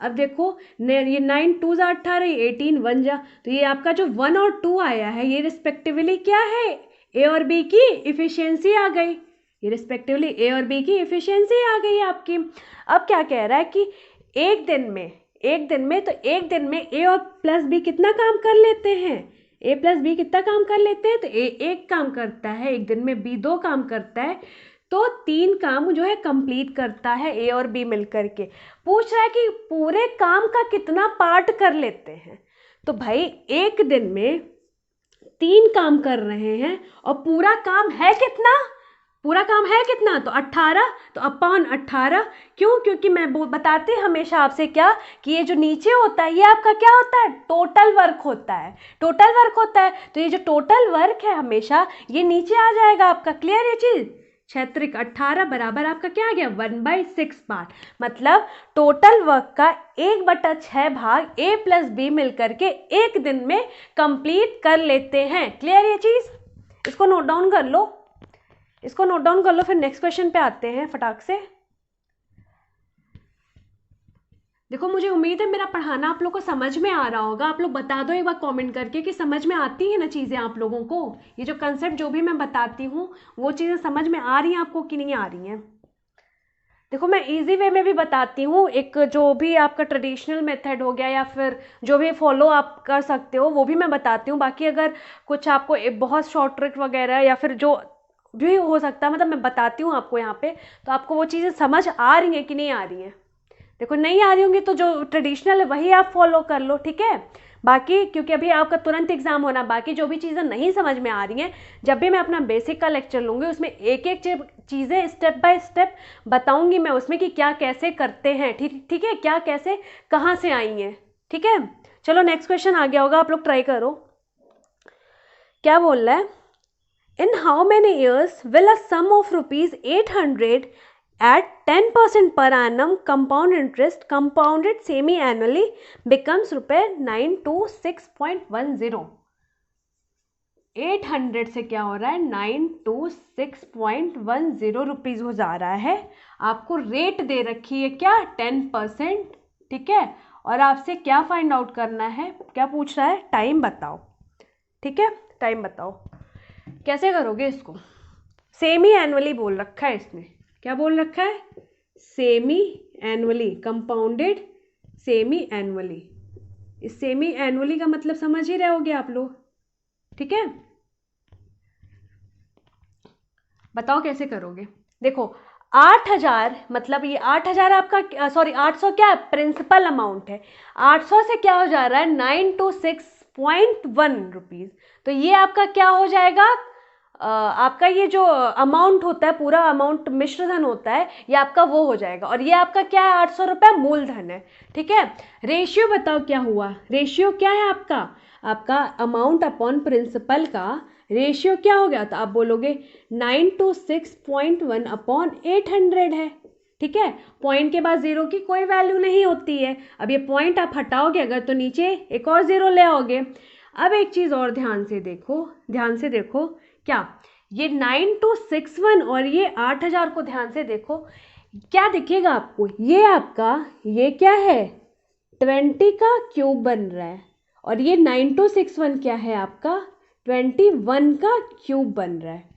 अब देखो ये 9 2 जा 18, 18 1 जा, तो ये आपका जो 1 और 2 आया है ये रिस्पेक्टिवली क्या है ए और बी की इफिशियंसी आ गई, ये रिस्पेक्टिवली ए और बी की इफिशियंसी आ गई आपकी। अब क्या कह रहा है कि एक दिन में तो एक दिन में ए और प्लस बी कितना काम कर लेते हैं, ए प्लस बी कितना काम कर लेते हैं, तो ए 1 काम करता है एक दिन में, बी 2 काम करता है, तो 3 काम जो है कंप्लीट करता है ए और बी मिलकर के। पूछ रहा है कि पूरे काम का कितना पार्ट कर लेते हैं, तो भाई एक दिन में 3 काम कर रहे हैं और पूरा काम है कितना, तो 18, तो अपॉन 18, क्यों, क्योंकि मैं बताती हमेशा आपसे क्या कि ये जो नीचे होता है ये आपका क्या होता है टोटल वर्क होता है, तो ये जो टोटल वर्क है हमेशा ये नीचे आ जाएगा आपका। क्लियर ये चीज़, क्षेत्रिक 18 बराबर आपका क्या आ गया 1/6 पार्ट, मतलब टोटल वर्क का 1/6 भाग ए प्लस बी मिलकर के एक दिन में कंप्लीट कर लेते हैं। क्लियर ये चीज़, इसको नोट डाउन कर लो, फिर नेक्स्ट क्वेश्चन पे आते हैं फटाक से। देखो मुझे उम्मीद है मेरा पढ़ाना आप लोग को समझ में आ रहा होगा, आप लोग बता दो एक बार कमेंट करके कि समझ में आती है ना चीज़ें आप लोगों को, ये जो कंसेप्ट जो भी मैं बताती हूँ वो चीज़ें समझ में आ रही हैं आपको कि नहीं आ रही हैं। देखो मैं इजी वे में भी बताती हूँ, एक जो भी आपका ट्रेडिशनल मेथड हो गया या फिर जो भी फॉलो आप कर सकते हो वो भी मैं बताती हूँ। बाकी अगर कुछ आपको बहुत शॉर्ट ट्रिक वगैरह या फिर जो भी हो सकता है, मतलब मैं बताती हूँ आपको यहाँ पे, तो आपको वो चीज़ें समझ आ रही हैं कि नहीं आ रही हैं। देखो नहीं आ रही होंगी तो जो ट्रेडिशनल है वही आप फॉलो कर लो, ठीक है। बाकी क्योंकि अभी आपका तुरंत एग्जाम होना, बाकी जो भी चीज़ें नहीं समझ में आ रही हैं, जब भी मैं अपना बेसिक का लेक्चर लूँगी उसमें एक एक चीज़ें स्टेप बाय स्टेप बताऊँगी मैं उसमें कि क्या कैसे करते हैं, ठीक है, क्या कैसे कहाँ से आई हैं, ठीक है। चलो नेक्स्ट क्वेश्चन आ गया होगा, आप लोग ट्राई करो। क्या बोल रहा है, in how many years will a sum of ₹800 at 10% per annum compound interest compounded semi-annually becomes ₹926.10। 800 से क्या हो रहा है, 926.10 रुपीज़ हो जा रहा है। आपको रेट दे रखी है क्या, 10%, ठीक है। और आपसे क्या फाइंड आउट करना है, क्या पूछ रहा है, टाइम बताओ, ठीक है, टाइम बताओ। कैसे करोगे इसको, सेमी एनुअली बोल रखा है इसने, क्या बोल रखा है, semi annually, compounded semi annually. इस सेमी एनुअली का मतलब समझ ही रहे होगे आप लोग, ठीक है। बताओ कैसे करोगे। देखो 8,000 मतलब ये 8,000 आपका, सॉरी 800 क्या प्रिंसिपल अमाउंट है, 800 से क्या हो जा रहा है 926.1 रुपीज़। तो ये आपका क्या हो जाएगा, आपका ये जो अमाउंट होता है, पूरा अमाउंट मिश्र धन होता है, ये आपका वो हो जाएगा। और ये आपका क्या है, 800 रुपये मूलधन है, ठीक है। रेशियो बताओ क्या हुआ, रेशियो क्या है आपका अमाउंट अपॉन प्रिंसिपल का रेशियो क्या हो गया, तो आप बोलोगे 926.1 अपॉन 800 है, ठीक है। पॉइंट के बाद जीरो की कोई वैल्यू नहीं होती है, अब ये पॉइंट आप हटाओगे अगर तो नीचे एक और जीरो ले आओगे। अब एक चीज़ और ध्यान से देखो क्या, ये 9261 और ये 8,000 को ध्यान से देखो, क्या दिखेगा आपको, ये आपका ये क्या है 20 का क्यूब बन रहा है, और ये 9261 क्या है आपका 21 का क्यूब बन रहा है।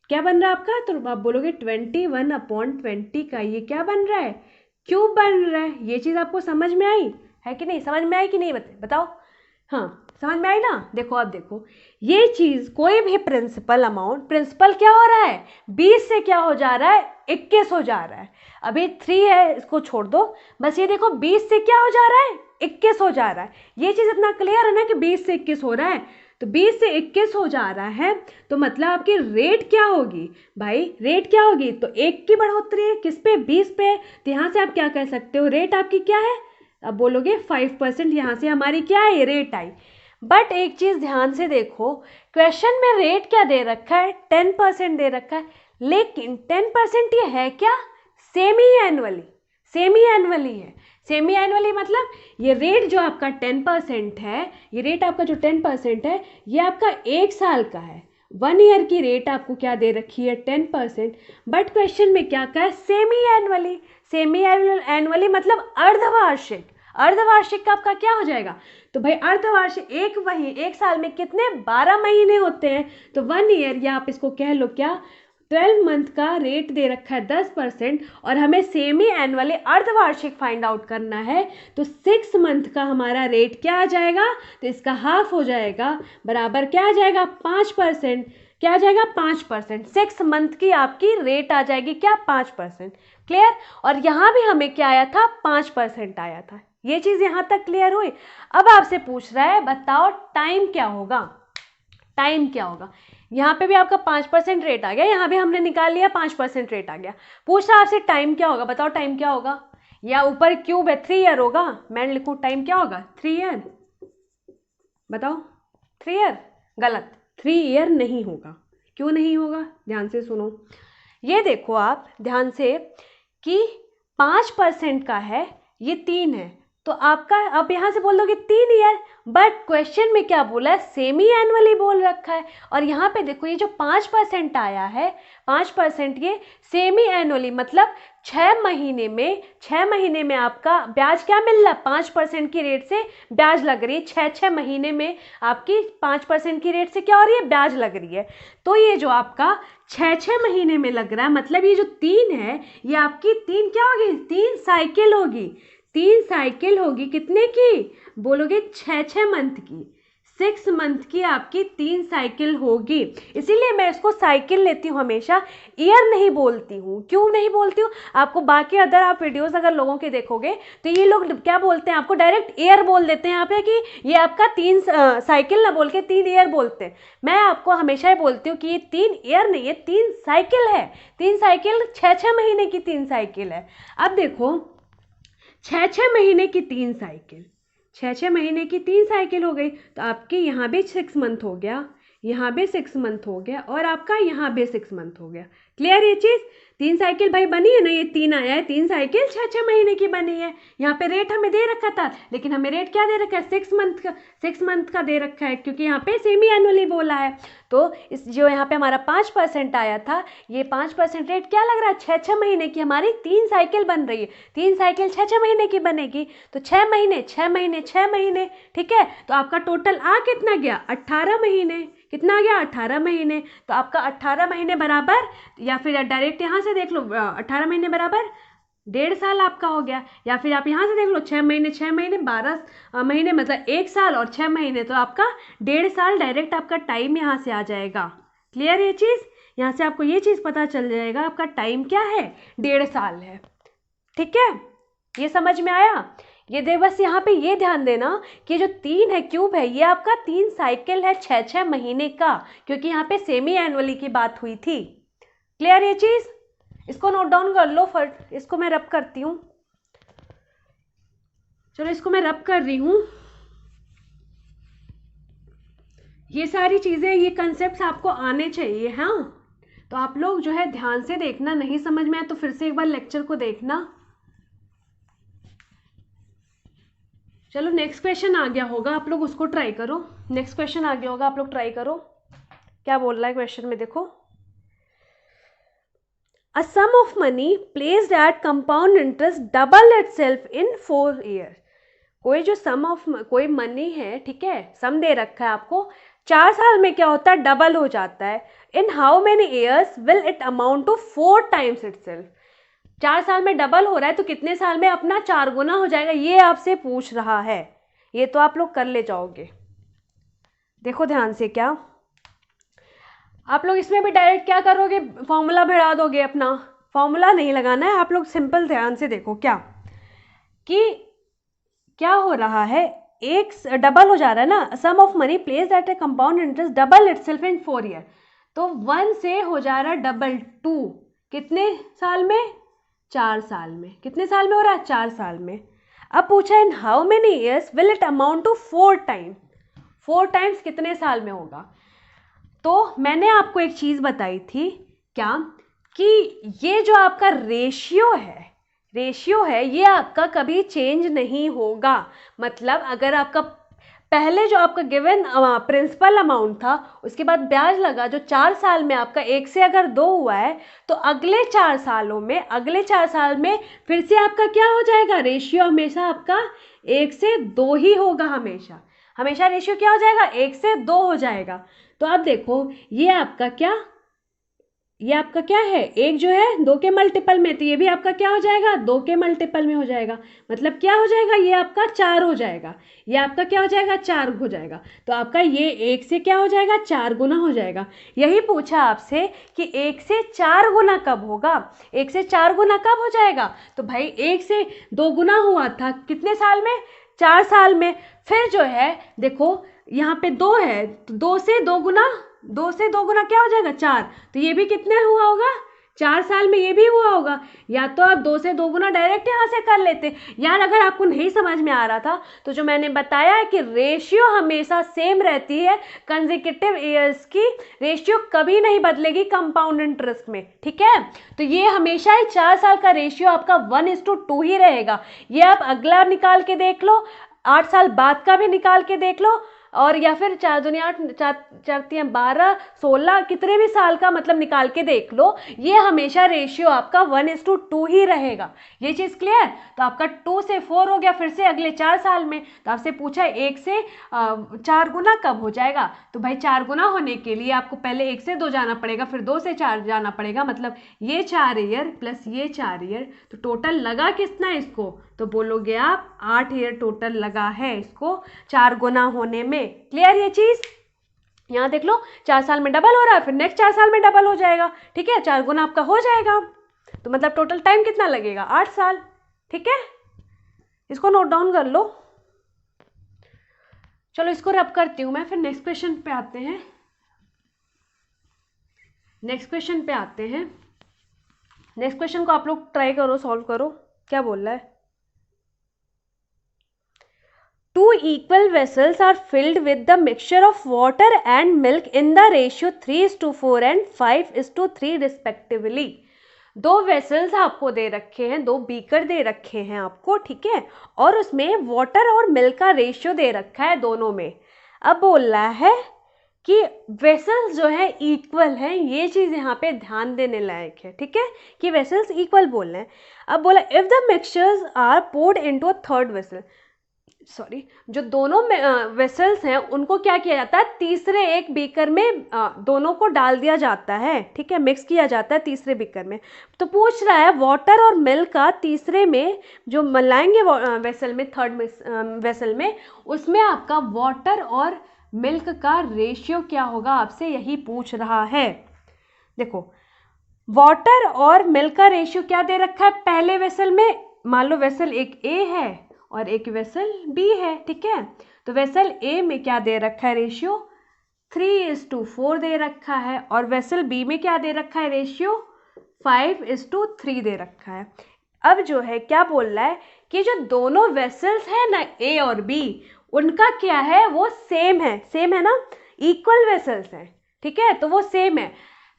क्या बन रहा है आपका, तो आप बोलोगे 21 अपॉन 20 का ये क्या बन रहा है, क्यूब बन रहा है। ये चीज़ आपको समझ में आई है कि नहीं, समझ में आई कि नहीं बताओ, हाँ समझ में आई ना। देखो अब देखो ये चीज़, कोई भी प्रिंसिपल अमाउंट, प्रिंसिपल क्या हो रहा है 20 से क्या हो जा रहा है 21 हो जा रहा है, अभी 3 है इसको छोड़ दो, बस ये देखो 20 से क्या हो जा रहा है 21 हो जा रहा है। ये चीज़ इतना क्लियर है ना कि 20 से 21 हो रहा है, तो 20 से 21 हो जा रहा है, तो मतलब आपकी रेट क्या होगी भाई, रेट क्या होगी, तो 1 की बढ़ोतरी है किस पे 20 पे, तो यहाँ से आप क्या कह सकते हो, रेट आपकी क्या है, अब बोलोगे 5%, यहाँ से हमारी क्या है रेट आई। बट एक चीज़ ध्यान से देखो, क्वेश्चन में रेट क्या दे रखा है 10% दे रखा है, लेकिन 10% ये है क्या सेमी एनुअली, सेमी एनुअली है। सेमी एनुअली मतलब ये रेट जो आपका 10% है, ये रेट आपका जो 10% है ये आपका 1 साल का है, 1 ईयर की रेट आपको क्या दे रखी है 10%। बट क्वेश्चन में क्या कहा है सेमी एनुअली, सेमी एनुअली मतलब अर्धवार्षिक, अर्धवार्षिक का आपका क्या हो जाएगा, तो भाई अर्धवार्षिक एक साल में कितने 12 महीने होते हैं, तो 1 ईयर या आप इसको कह लो क्या 12 मंथ का रेट दे रखा है 10%, और हमें सेमी एनुअली अर्धवार्षिक फाइंड आउट करना है, तो 6 मंथ का हमारा रेट क्या आ जाएगा, तो इसका हाफ हो जाएगा, बराबर क्या आ जाएगा 5%, क्या आ जाएगा 5%, 6 मंथ की आपकी रेट आ जाएगी क्या 5%, क्लियर। और यहाँ भी हमें क्या आया था 5% आया था, ये चीज़ यहाँ तक क्लियर हुई। अब आपसे पूछ रहा है बताओ टाइम क्या होगा, टाइम क्या होगा, यहाँ पे भी आपका 5% रेट आ गया, यहाँ भी हमने निकाल लिया 5% रेट आ गया, पूछ रहा आपसे टाइम क्या होगा, बताओ टाइम क्या होगा, या ऊपर क्यूब है 3 ईयर होगा, मैं लिखूँ टाइम क्या होगा 3 ईयर, बताओ 3 ईयर, गलत 3 ईयर नहीं होगा, क्यों नहीं होगा, ध्यान से सुनो, ये देखो आप ध्यान से कि 5% का है, ये 3 है, तो आपका अब यहाँ से बोल दोगे 3 ईयर, बट क्वेश्चन में क्या बोला है, सेमी एनुअली बोल रखा है। और यहाँ पे देखो ये जो 5% आया है, 5% ये सेमी एनुअली, मतलब 6 महीने में आपका ब्याज क्या मिल रहा है, 5% की रेट से ब्याज लग रही है। 6 महीने में आपकी 5% की रेट से क्या हो रही है, ब्याज लग रही है। तो ये जो आपका 6 महीने में लग रहा है, मतलब ये जो 3 है ये आपकी 3 क्या होगी, 3 साइकिल होगी। 3 साइकिल होगी कितने की, बोलोगे 6 मंथ की, 6 मंथ की आपकी 3 साइकिल होगी। इसीलिए मैं इसको साइकिल लेती हूँ, हमेशा ईयर नहीं बोलती हूँ। क्यों नहीं बोलती हूँ, आपको बाकी अदर आप वीडियोस अगर लोगों के देखोगे तो ये लोग क्या बोलते हैं, आपको डायरेक्ट ईयर बोल देते हैं यहाँ पे कि ये आपका 3 साइकिल ना बोल के 3 ईयर बोलते हैं। मैं आपको हमेशा ही बोलती हूँ कि ये 3 ईयर नहीं है, 3 साइकिल है। 3 साइकिल 6 महीने की 3 साइकिल है। अब देखो 6 महीने की 3 साइकिल, 6 महीने की 3 साइकिल हो गई, तो आपके यहाँ भी 6 मंथ हो गया, यहाँ भी 6 मंथ हो गया, और आपका यहाँ भी 6 मंथ हो गया। क्लियर ये चीज़, 3 साइकिल भाई बनी है ना, ये 3 आया है, 3 साइकिल 6 महीने की बनी है। यहाँ पे रेट हमें दे रखा था, लेकिन हमें रेट क्या दे रखा है, 6 मंथ का दे रखा है, क्योंकि यहाँ पे सेमी एनुअली बोला है। तो इस जो यहाँ पे हमारा 5% आया था, ये 5% रेट क्या लग रहा है, 6 महीने की हमारी 3 साइकिल बन रही है। 3 साइकिल 6 महीने की बनेगी, तो 6 महीने 6 महीने 6 महीने, ठीक है। तो आपका टोटल आ कितना गया, 18 महीने। कितना आ गया, 18 महीने। तो आपका 18 महीने बराबर, या फिर डायरेक्ट यहाँ से देख लो, 18 महीने बराबर 1.5 साल आपका हो गया। या फिर आप यहाँ से देख लो, 6 महीने 6 महीने 12 महीने, मतलब 1 साल और 6 महीने, तो आपका 1.5 साल डायरेक्ट आपका टाइम यहाँ से आ जाएगा। क्लियर ये चीज़, यहाँ से आपको ये चीज़ पता चल जाएगा, आपका टाइम क्या है, 1.5 साल है। ठीक है, ये समझ में आया। ये दे बस यहाँ पे ये ध्यान देना कि जो 3 है क्यूब है, ये आपका 3 साइकिल है 6 महीने का, क्योंकि यहाँ पे सेमी एनुअली की बात हुई थी। क्लियर ये चीज़, इसको नोट डाउन कर लो। फट इसको मैं रब करती हूँ, चलो इसको मैं रब कर रही हूँ। ये सारी चीज़ें, ये कंसेप्ट आपको आने चाहिए। हाँ, तो आप लोग जो है ध्यान से देखना, नहीं समझ में आया तो फिर से एक बार लेक्चर को देखना। चलो नेक्स्ट क्वेश्चन आ गया होगा, आप लोग उसको ट्राई करो। नेक्स्ट क्वेश्चन आ गया होगा, आप लोग ट्राई करो। क्या बोल रहा है क्वेश्चन में, देखो। A sum of money placed at compound interest double itself in 4 years. कोई जो सम ऑफ कोई मनी है, ठीक है, सम दे रखा है आपको, 4 साल में क्या होता है, डबल हो जाता है। In how many years will it amount to 4 times itself. 4 साल में डबल हो रहा है, तो कितने साल में अपना 4 गुना हो जाएगा, ये आपसे पूछ रहा है। ये तो आप लोग कर ले जाओगे। देखो ध्यान से, क्या आप लोग इसमें भी डायरेक्ट क्या करोगे, फॉर्मूला भिड़ा दोगे अपना। फॉर्मूला नहीं लगाना है, आप लोग सिंपल ध्यान से देखो क्या कि क्या हो रहा है, एक डबल हो जा रहा है ना, sum of money placed at a compound interest double itself in 4 year. तो 1 से हो जा रहा है डबल 2, कितने साल में, 4 साल में। कितने साल में हो रहा है, 4 साल में। अब पूछा in how many years will it amount to 4 times. 4 times कितने साल में होगा। तो मैंने आपको एक चीज़ बताई थी, क्या कि ये जो आपका रेशियो है ये आपका कभी चेंज नहीं होगा। मतलब अगर आपका पहले जो आपका गिवन प्रिंसिपल अमाउंट था, उसके बाद ब्याज लगा, जो 4 साल में आपका 1 से अगर 2 हुआ है, तो अगले 4 साल में फिर से आपका क्या हो जाएगा, रेशियो हमेशा आपका 1 से 2 ही होगा। हमेशा रेशियो क्या हो जाएगा, 1 से 2 हो जाएगा। तो आप देखो ये आपका क्या है, एक जो है 2 के मल्टीपल में, तो ये भी आपका क्या हो जाएगा, 2 के मल्टीपल में हो जाएगा। मतलब क्या हो जाएगा, ये आपका 4 हो जाएगा, ये आपका क्या हो जाएगा, 4 हो जाएगा। तो आपका ये 1 से क्या हो जाएगा, 4 गुना हो जाएगा। यही पूछा आपसे कि 1 से 4 गुना कब होगा, 1 से 4 गुना कब हो जाएगा। तो भाई 1 से 2 गुना हुआ था कितने साल में, 4 साल में। फिर जो है देखो यहाँ पे 2 है, तो 2 से 2 गुना क्या हो जाएगा, 4। तो ये भी कितने हुआ होगा, 4 साल में ये भी हुआ होगा। या तो आप 2 से 2 गुना डायरेक्ट यहाँ से कर लेते यार। अगर आपको नहीं समझ में आ रहा था तो जो मैंने बताया है कि रेशियो हमेशा सेम रहती है, कंसेक्यूटिव ईयर्स की रेशियो कभी नहीं बदलेगी कंपाउंड इंटरेस्ट में, ठीक है। तो ये हमेशा ही 4 साल का रेशियो आपका 1:2 ही रहेगा। ये आप अगला निकाल के देख लो, 8 साल बाद का भी निकाल के देख लो, और या फिर 4 दूनी 8, 4 3 12, 16 कितने भी साल का मतलब निकाल के देख लो, ये हमेशा रेशियो आपका 1:2 ही रहेगा। ये चीज़ क्लियर। तो आपका 2 से 4 हो गया फिर से अगले 4 साल में। तो आपसे पूछा 1 से 4 गुना कब हो जाएगा, तो भाई 4 गुना होने के लिए आपको पहले 1 से 2 जाना पड़ेगा, फिर 2 से 4 जाना पड़ेगा, मतलब ये 4 ईयर प्लस ये 4 ईयर, तो टोटल लगा कितना इसको, तो बोलोगे आप 8 ईयर टोटल लगा है इसको 4 गुना होने में। क्लियर ये चीज। यहाँ देख लो 4 साल में डबल हो रहा है, फिर नेक्स्ट 4 साल में डबल हो जाएगा, ठीक है, 4 गुना आपका हो जाएगा। तो मतलब टोटल टाइम कितना लगेगा, 8 साल, ठीक है। इसको नोट डाउन कर लो। चलो इसको रब करती हूँ मैं, फिर नेक्स्ट क्वेश्चन पे आते हैं। नेक्स्ट क्वेश्चन को आप लोग ट्राई करो, सॉल्व करो। क्या बोल रहा है, 2 equal vessels are filled with the mixture of water and milk in the ratio 3:4 and 5:3 respectively। 2 vessels आपको दे रखे हैं, 2 बीकर दे रखे हैं आपको, ठीक है, और उसमें वाटर और मिल्क का रेशियो दे रखा है दोनों में। अब बोल रहा है कि वेसल्स जो है इक्वल हैं, ये चीज़ यहाँ पे ध्यान देने लायक है, ठीक है, कि वेसल्स इक्वल बोल रहे हैं। अब बोला if the mixtures are poured into a third vessel, sorry, जो दोनों वेसल्स हैं उनको क्या किया जाता है, तीसरे एक बीकर में दोनों को डाल दिया जाता है, ठीक है, मिक्स किया जाता है तीसरे बीकर में। तो पूछ रहा है वाटर और मिल्क का तीसरे में जो मिलाएंगे वेसल में, थर्ड वेसल में, उसमें आपका वाटर और मिल्क का रेशियो क्या होगा, आपसे यही पूछ रहा है। देखो वाटर और मिल्क का रेशियो क्या दे रखा है पहले वेसल में, मान लो वेसल एक ए है और एक वेसल बी है, ठीक है। तो वेसल ए में क्या दे रखा है रेशियो, 3:4 दे रखा है, और वेसल बी में क्या दे रखा है रेशियो, 5:3 दे रखा है। अब जो है क्या बोल रहा है कि जो दोनों वेसल्स हैं ना ए और बी, उनका क्या है, वो सेम है ना, इक्वल वेसल्स हैं, ठीक है, तो वो सेम है।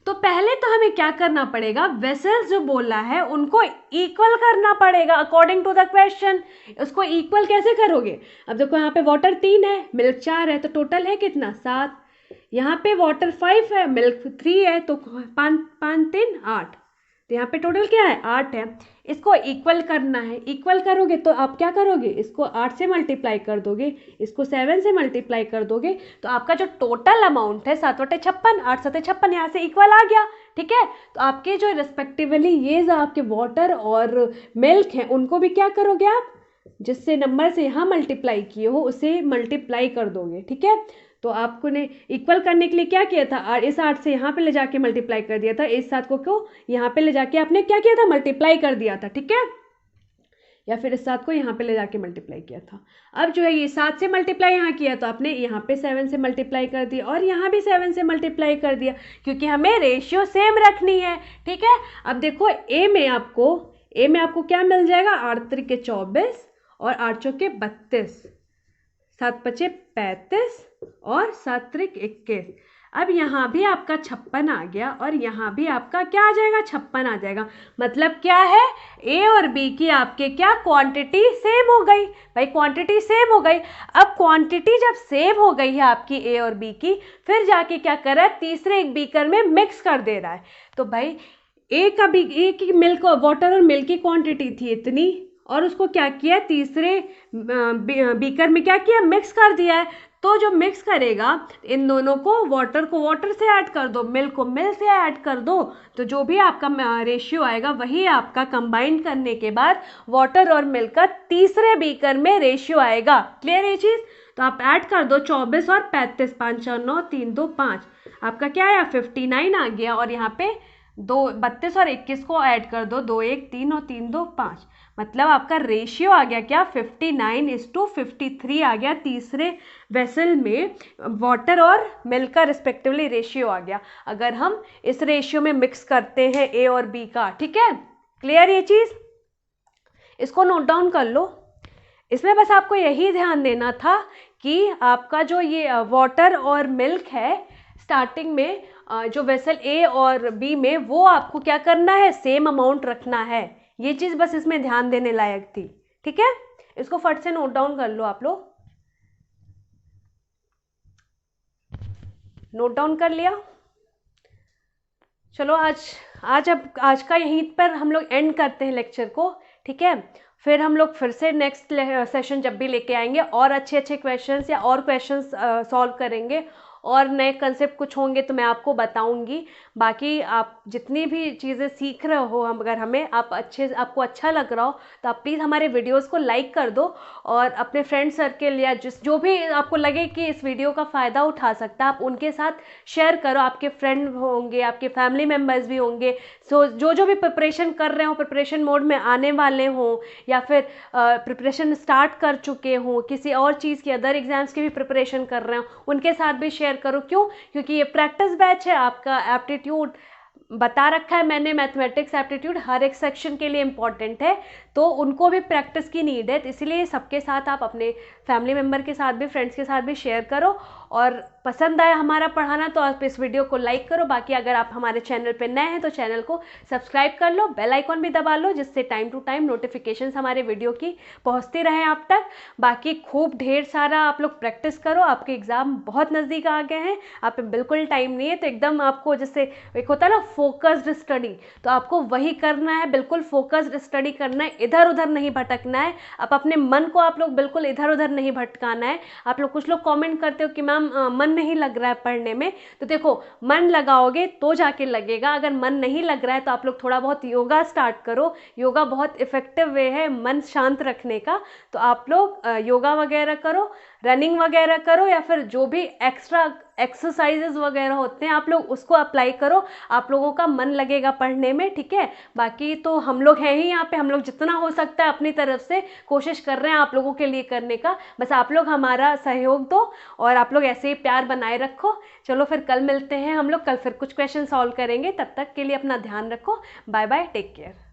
तो पहले तो हमें क्या करना पड़ेगा, वेसल्स जो बोला है उनको इक्वल करना पड़ेगा अकॉर्डिंग टू द क्वेश्चन। उसको इक्वल कैसे करोगे, अब देखो यहाँ पे वाटर 3 है, मिल्क 4 है, तो टोटल है कितना, 7। यहाँ पे वाटर 5 है, मिल्क 3 है, तो 5 3 8, तो यहाँ पे टोटल क्या है, 8 है। इसको इक्वल करना है, इक्वल करोगे तो आप क्या करोगे, इसको 8 से मल्टीप्लाई कर दोगे, इसको 7 से मल्टीप्लाई कर दोगे, तो आपका जो टोटल अमाउंट है 7/56, 8 7 56 यहाँ से इक्वल आ गया, ठीक है। तो आपके जो रिस्पेक्टिवली ये जो आपके वाटर और मिल्क हैं उनको भी क्या करोगे आप, जिससे नंबर से यहाँ मल्टीप्लाई किए हो उसे मल्टीप्लाई कर दोगे, ठीक है। तो आपको ने इक्वल करने के लिए क्या किया था, इस 8 से यहाँ पे ले जाके मल्टीप्लाई कर दिया था, इस 7 को यहाँ पे ले जाके आपने क्या किया था, मल्टीप्लाई कर दिया था, ठीक है, या फिर इस 7 को यहाँ पे ले जाके मल्टीप्लाई किया था। अब जो है ये 7 से मल्टीप्लाई यहाँ किया तो आपने यहाँ पे 7 से मल्टीप्लाई कर दिया, और यहाँ भी 7 से मल्टीप्लाई कर दिया, क्योंकि हमें रेशियो सेम रखनी है, ठीक है। अब देखो ए में आपको क्या मिल जाएगा, 8 त्रिक 24 और 8 चौके 32, 7 पचे 35 और 7 त्रिक 21। अब यहाँ भी आपका 56 आ गया, और यहाँ भी आपका क्या आ जाएगा, 56 आ जाएगा। मतलब क्या है, ए और बी की आपके क्या क्वांटिटी सेम हो गई, भाई क्वांटिटी सेम हो गई। अब क्वांटिटी जब सेम हो गई है आपकी ए और बी की, फिर जाके क्या कर रहा है, तीसरे एक बीकर में मिक्स कर दे रहा है। तो भाई ए की मिल्क वाटर और मिल्क की क्वांटिटी थी इतनी, और उसको क्या किया, तीसरे बीकर में क्या किया, मिक्स कर दिया है। तो जो मिक्स करेगा इन दोनों को वाटर से ऐड कर दो, मिल्क को मिल्क से ऐड कर दो, तो जो भी आपका रेशियो आएगा वही आपका कंबाइन करने के बाद वाटर और मिल्क का तीसरे बीकर में रेशियो आएगा। क्लियर ये चीज़। तो आप ऐड कर दो 24 और 35, 5 4 9 3 2 5, आपका क्या आया 59 आ गया, और यहाँ पे दो 32 और 21 को ऐड कर दो, 2 1 3 और 3 2 5, मतलब आपका रेशियो आ गया क्या 59:53 आ गया। तीसरे वेसल में वाटर और मिल्क का रिस्पेक्टिवली रेशियो आ गया, अगर हम इस रेशियो में मिक्स करते हैं ए और बी का। ठीक है, क्लियर ये चीज़, इसको नोट डाउन कर लो। इसमें बस आपको यही ध्यान देना था कि आपका जो ये वाटर और मिल्क है स्टार्टिंग में जो वेसल ए और बी में, वो आपको क्या करना है, सेम अमाउंट रखना है। ये चीज़ बस इसमें ध्यान देने लायक थी। ठीक है, इसको फट से नोट डाउन कर लो आप लोग। नोट डाउन कर लिया? चलो आज का यहीं पर हम लोग एंड करते हैं लेक्चर को। ठीक है, फिर हम लोग फिर से नेक्स्ट सेशन जब भी लेके आएंगे और अच्छे अच्छे क्वेश्चंस या और क्वेश्चंस सॉल्व करेंगे, और नए कंसेप्ट कुछ होंगे तो मैं आपको बताऊंगी। बाकी आप जितनी भी चीज़ें सीख रहे हो, हम अगर हमें आपको अच्छा लग रहा हो तो आप प्लीज़ हमारे वीडियोस को लाइक कर दो, और अपने फ्रेंड सर्कल या जो भी आपको लगे कि इस वीडियो का फ़ायदा उठा सकता है, आप उनके साथ शेयर करो। आपके फ्रेंड होंगे, आपके फैमिली मेम्बर्स भी होंगे, सो जो भी प्रिपरेशन कर रहे हो, प्रिपरेशन मोड में आने वाले हों, या फिर प्रिपरेशन स्टार्ट कर चुके हों, किसी और चीज़ की अदर एग्जाम्स की भी प्रिपरेशन कर रहे हो, उनके साथ भी शेयर करो। क्यों? क्योंकि ये प्रैक्टिस बैच है, आपका एप्टीट्यूड बता रखा है मैंने, मैथमेटिक्स एप्टीट्यूड हर एक सेक्शन के लिए इंपॉर्टेंट है, तो उनको भी प्रैक्टिस की नीड है। तो इसीलिए सबके साथ आप अपने फैमिली मेम्बर के साथ भी, फ्रेंड्स के साथ भी शेयर करो। और पसंद आया हमारा पढ़ाना तो आप इस वीडियो को लाइक करो। बाकी अगर आप हमारे चैनल पे नए हैं तो चैनल को सब्सक्राइब कर लो, बेल आइकॉन भी दबा लो, जिससे टाइम टू टाइम नोटिफिकेशंस हमारे वीडियो की पहुंचती रहे आप तक। बाकी खूब ढेर सारा आप लोग प्रैक्टिस करो, आपके एग्ज़ाम बहुत नज़दीक आ गए हैं, आप पे बिल्कुल टाइम नहीं है, तो एकदम आपको जैसे एक होता है ना फोकस्ड स्टडी, तो आपको वही करना है, बिल्कुल फोकस्ड स्टडी करना है, इधर उधर नहीं भटकना है। आप अपने मन को आप लोग बिल्कुल इधर उधर नहीं भटकाना है। आप लोग कुछ लोग कमेंट करते हो कि मैम मन नहीं लग रहा है पढ़ने में, तो देखो मन लगाओगे तो जाके लगेगा। अगर मन नहीं लग रहा है तो आप लोग थोड़ा बहुत योगा स्टार्ट करो, योगा बहुत इफेक्टिव वे है मन शांत रखने का। तो आप लोग योगा वगैरह करो, रनिंग वगैरह करो, या फिर जो भी एक्स्ट्रा एक्सरसाइजेज वगैरह होते हैं आप लोग उसको अप्लाई करो, आप लोगों का मन लगेगा पढ़ने में। ठीक है, बाकी तो हम लोग हैं ही यहाँ पे, हम लोग जितना हो सकता है अपनी तरफ से कोशिश कर रहे हैं आप लोगों के लिए करने का, बस आप लोग हमारा सहयोग दो और आप लोग ऐसे ही प्यार बनाए रखो। चलो फिर कल मिलते हैं हम लोग, कल फिर कुछ क्वेश्चन सॉल्व करेंगे, तब तक के लिए अपना ध्यान रखो। Bye bye, take care.